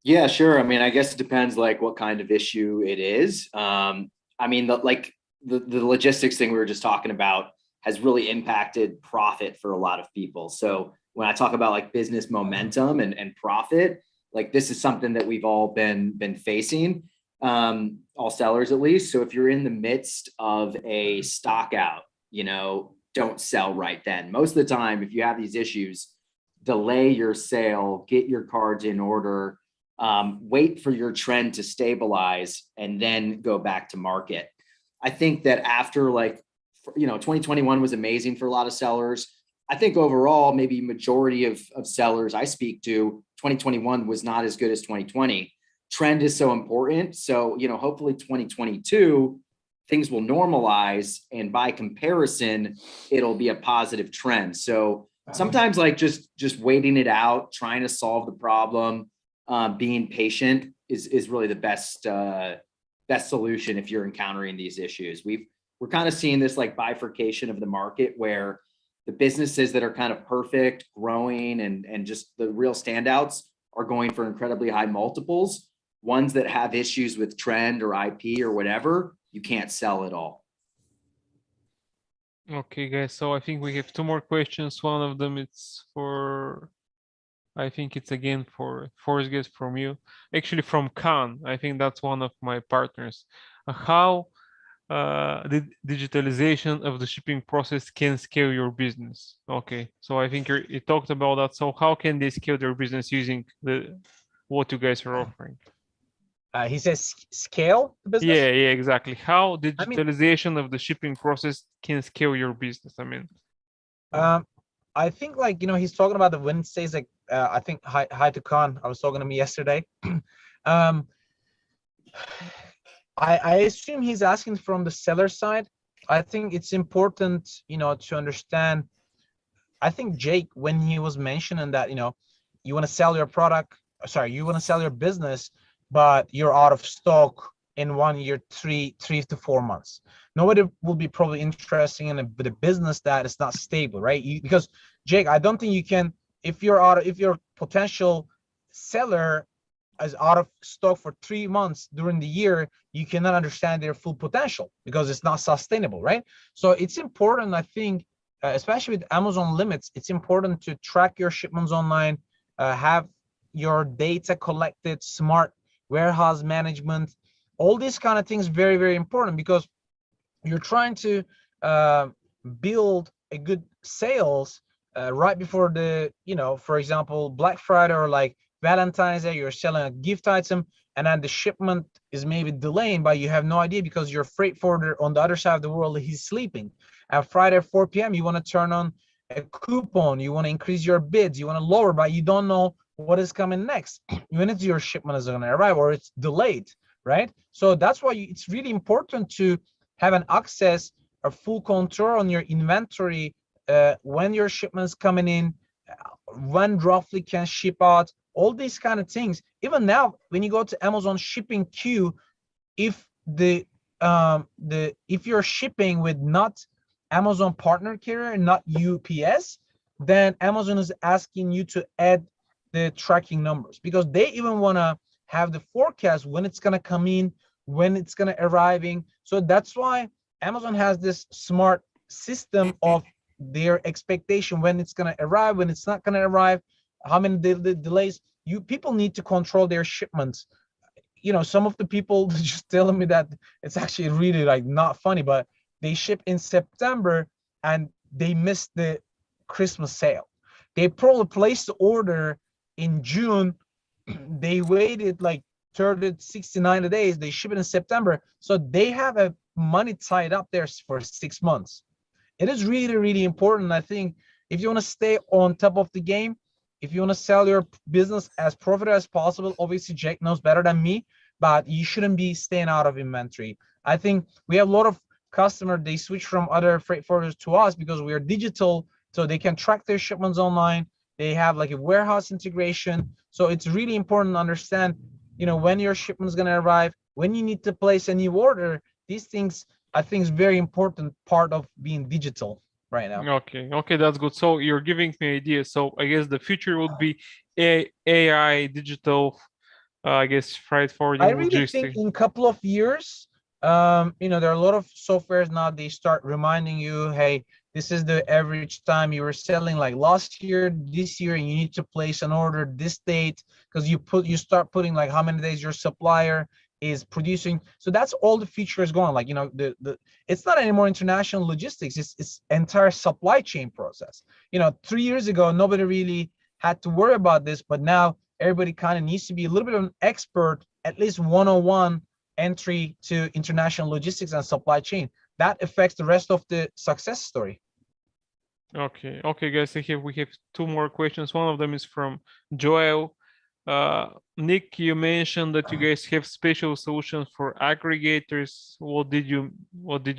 Yeah, sure. I mean, I guess it depends like what kind of issue it is. I mean, the logistics thing we were just talking about has really impacted profit for a lot of people. So when I talk about like business momentum and profit, like this is something that we've all been facing, all sellers at least. So if you're in the midst of a stock out, don't sell right then. Most of the time, if you have these issues, delay your sale, get your cards in order, wait for your trend to stabilize, and then go back to market. I think that after 2021 was amazing for a lot of sellers. I think overall, maybe majority of sellers I speak to, 2021 was not as good as 2020. Trend is so important. So, hopefully 2022, things will normalize, and by comparison, it'll be a positive trend. So sometimes like just waiting it out, trying to solve the problem, being patient is really the best solution if you're encountering these issues. We're kind of seeing this like bifurcation of the market where the businesses that are kind of perfect, growing, and just the real standouts are going for incredibly high multiples. Ones that have issues with trend or IP or whatever, you can't sell at all. Okay, guys. So I think we have two more questions. One of them I think it's again for Forrest from you. Actually, from Khan. I think that's one of my partners. How the digitalization of the shipping process can scale your business? Okay, so I think you talked about that. So how can they scale their business using what you guys are offering? He says scale the business. Yeah, exactly. How digitalization of the shipping process can scale your business? I mean, I think he's talking about the Wednesdays. Like I think hi to Khan. I was talking to him yesterday. I assume he's asking from the seller side. I think it's important, to understand. I think Jake, when he was mentioning that, you want to sell your product, you want to sell your business, but you're out of stock in 1 year, 3 to 4 months. Nobody will be probably interested in a business that is not stable, right? Because Jake, I don't think you can, if your potential seller is out of stock for 3 months during the year, you cannot understand their full potential because it's not sustainable, right? So it's important, I think, especially with Amazon limits, it's important to track your shipments online, have your data collected, smart warehouse management, all these kind of things, very, very important, because you're trying to build a good sales right before the, for example, Black Friday or like Valentine's Day, you're selling a gift item, and then the shipment is maybe delaying, but you have no idea because your freight forwarder on the other side of the world, he's sleeping. At Friday at 4 p.m., you want to turn on a coupon, you want to increase your bids, you want to lower, but you don't know what is coming next. When it's your shipment is going to arrive or it's delayed, right? So that's why it's really important to have an access or full control on your inventory, when your shipment's coming in, when roughly can ship out, all these kind of things. Even now, when you go to Amazon shipping queue, if the if you're shipping with not Amazon partner carrier, not UPS, then Amazon is asking you to add the tracking numbers, because they even want to have the forecast when it's going to come in, when it's going to arriving. So that's why Amazon has this smart system of their expectation, when it's going to arrive, when it's not going to arrive, how many delays. People need to control their shipments. Some of the people just telling me that it's actually really like not funny, but they ship in September and they missed the Christmas sale. They probably placed the order in June. They waited like 30, 60, 90 days. They ship it in September. So they have a money tied up there for 6 months. It is really, really important. I think if you want to stay on top of the game, if you want to sell your business as profitable as possible, obviously Jake knows better than me, but you shouldn't be staying out of inventory. I think we have a lot of customers, they switch from other freight forwarders to us because we are digital, so they can track their shipments online. They have like a warehouse integration. So it's really important to understand, when your shipment is going to arrive, when you need to place a new order. These things, I think, is very important part of being digital right now. Okay, that's good. So you're giving me ideas. So I guess the future would be AI, digital, I guess, freight forwarding, I really think logistics. in a couple of years, there are a lot of softwares now, they start reminding you, hey, this is the average time you were selling like last year, this year, and you need to place an order this date, because you start putting like how many days your supplier is producing. So that's all the features going, like, it's not anymore international logistics, it's entire supply chain process. 3 years ago, nobody really had to worry about this, but now everybody kind of needs to be a little bit of an expert, at least 101 entry to international logistics and supply chain. That affects the rest of the success story. Okay, guys, we have two more questions. One of them is from Joel. Nick, you mentioned that you guys have special solutions for aggregators. What did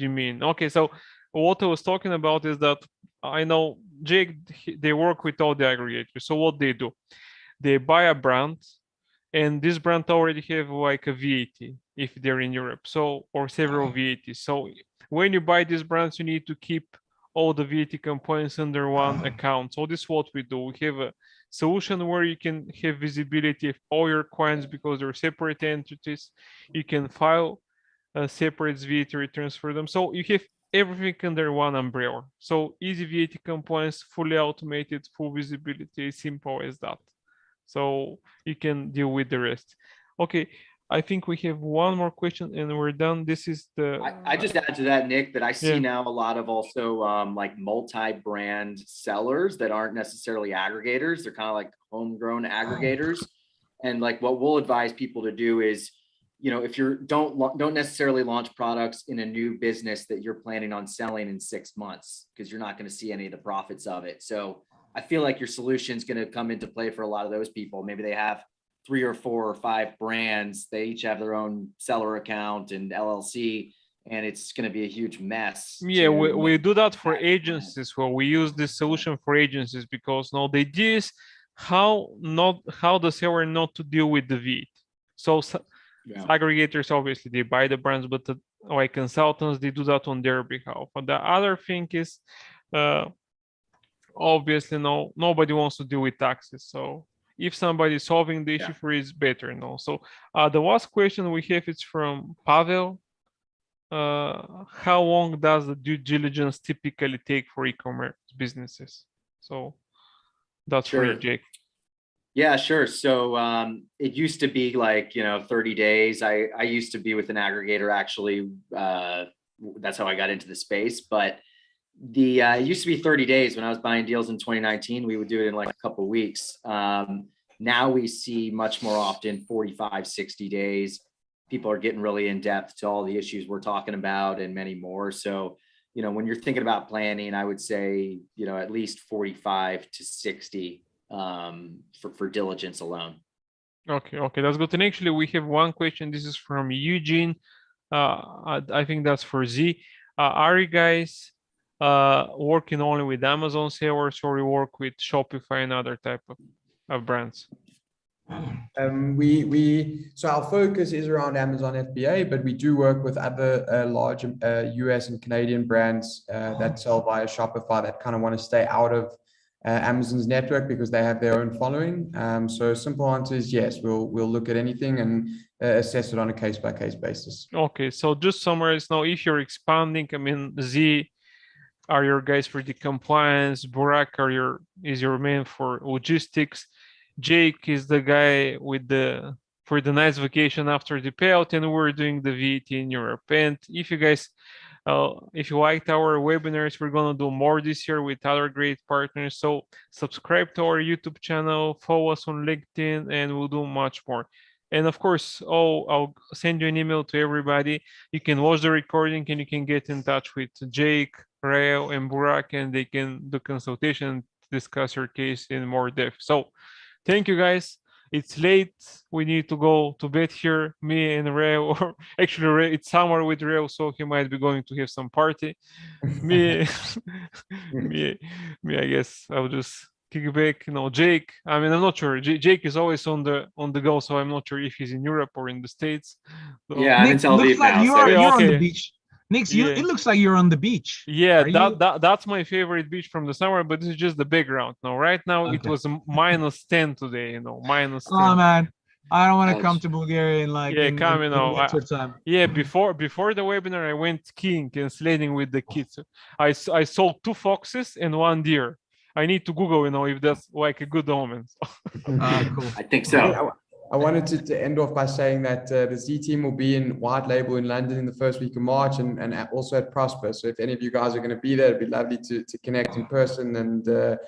you mean? Okay, so what I was talking about is that I know Jake, they work with all the aggregators. So what they do, they buy a brand, and this brand already have like a VAT if they're in Europe, so, or several VATs. So when you buy these brands, you need to keep all the VAT components under one account. So this is what we do. We have a solution where you can have visibility of all your coins because they're separate entities. You can file separate VAT returns for them. So you have everything under one umbrella. So easy VAT compliance, fully automated, full visibility, as simple as that. So you can deal with the rest. Okay, I think we have one more question and we're done. This is the. I just add to that, Nick, that I see Yeah. now a lot of also like multi-brand sellers that aren't necessarily aggregators. They're kind of like homegrown aggregators. And like what we'll advise people to do is, if you don't necessarily launch products in a new business that you're planning on selling in 6 months, because you're not going to see any of the profits of it. So I feel like your solution is going to come into play for a lot of those people. Maybe they have 3 or 4 or 5 brands. They each have their own seller account and LLC, and it's going to be a huge mess. Yeah, we do that for agencies. Well, we use this solution for agencies because now the idea is how the seller not to deal with the VAT. So aggregators, obviously they buy the brands, but like consultants, they do that on their behalf. But the other thing is, obviously nobody wants to deal with taxes. So if somebody is solving the issue for it, it's better. So the last question we have is from Pavel. How long does the due diligence typically take for e-commerce businesses? So that's for you, Jake. Yeah, sure. So it used to be like, 30 days. I used to be with an aggregator, actually. That's how I got into the space. But it used to be 30 days when I was buying deals in 2019. We would do it in like a couple of weeks. Now we see much more often 45, 60 days. People are getting really in depth to all the issues we're talking about and many more. So, when you're thinking about planning, I would say, at least 45 to 60 for diligence alone. Okay, that's good. And actually, we have one question. This is from Eugene. I think that's for Z. Are you guys working only with Amazon sellers, or you work with Shopify and other type of brands? So our focus is around Amazon FBA, but we do work with other large US and Canadian brands that sell via Shopify that kind of want to stay out of Amazon's network because they have their own following. So simple answer is yes, we'll look at anything and assess it on a case by case basis. Okay, so just summarize now. If you're expanding, I mean, Z are your guys for the compliance. Burak is your man for logistics. Jake is the guy with for the nice vacation after the payout, and we're doing the VAT in Europe. And if you guys, if you liked our webinars, we're gonna do more this year with other great partners. So subscribe to our YouTube channel, follow us on LinkedIn, and we'll do much more. And of course, I'll send you an email to everybody. You can watch the recording and you can get in touch with Jake, Rael, and Burak, and they can do consultation, discuss your case in more depth. So thank you guys. It's late. We need to go to bed here, me and Rael, or actually it's summer with Rael, so he might be going to have some party. me, I guess I'll just kick back. Jake, I mean, I'm not sure. Jake is always on the go, so I'm not sure if he's in Europe or in the States. So, Yeah, I'm in Tel Aviv now. You're on okay. the beach. Nix, it looks like you're on the beach. Yeah, that's my favorite beach from the summer, but this is just the background. Now, right now it was -10 today. -10. Oh man, I don't want to come to Bulgaria in winter time. Yeah, before the webinar, I went skiing and sledding with the kids. I saw 2 foxes and 1 deer. I need to Google, if that's like a good omen. Cool. I think so. I wanted to end off by saying that the Z team will be in White Label in London in the first week of March and also at Prosper. So if any of you guys are going to be there, it'd be lovely to connect in person. And to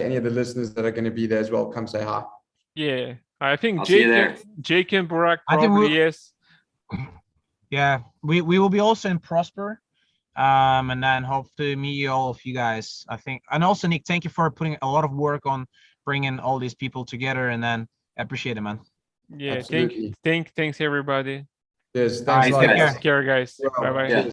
any of the listeners that are going to be there as well, come say hi. Yeah, I think Jake and Burak probably, yes. Yeah, we will be also in Prosper. And then hope to meet all of you guys, I think. And also, Nick, thank you for putting a lot of work on bringing all these people together, and then I appreciate it, man. Yeah, Absolutely. thanks everybody. Yes, All right, thanks. take guys. care. Take care, guys. Bye bye. Yeah.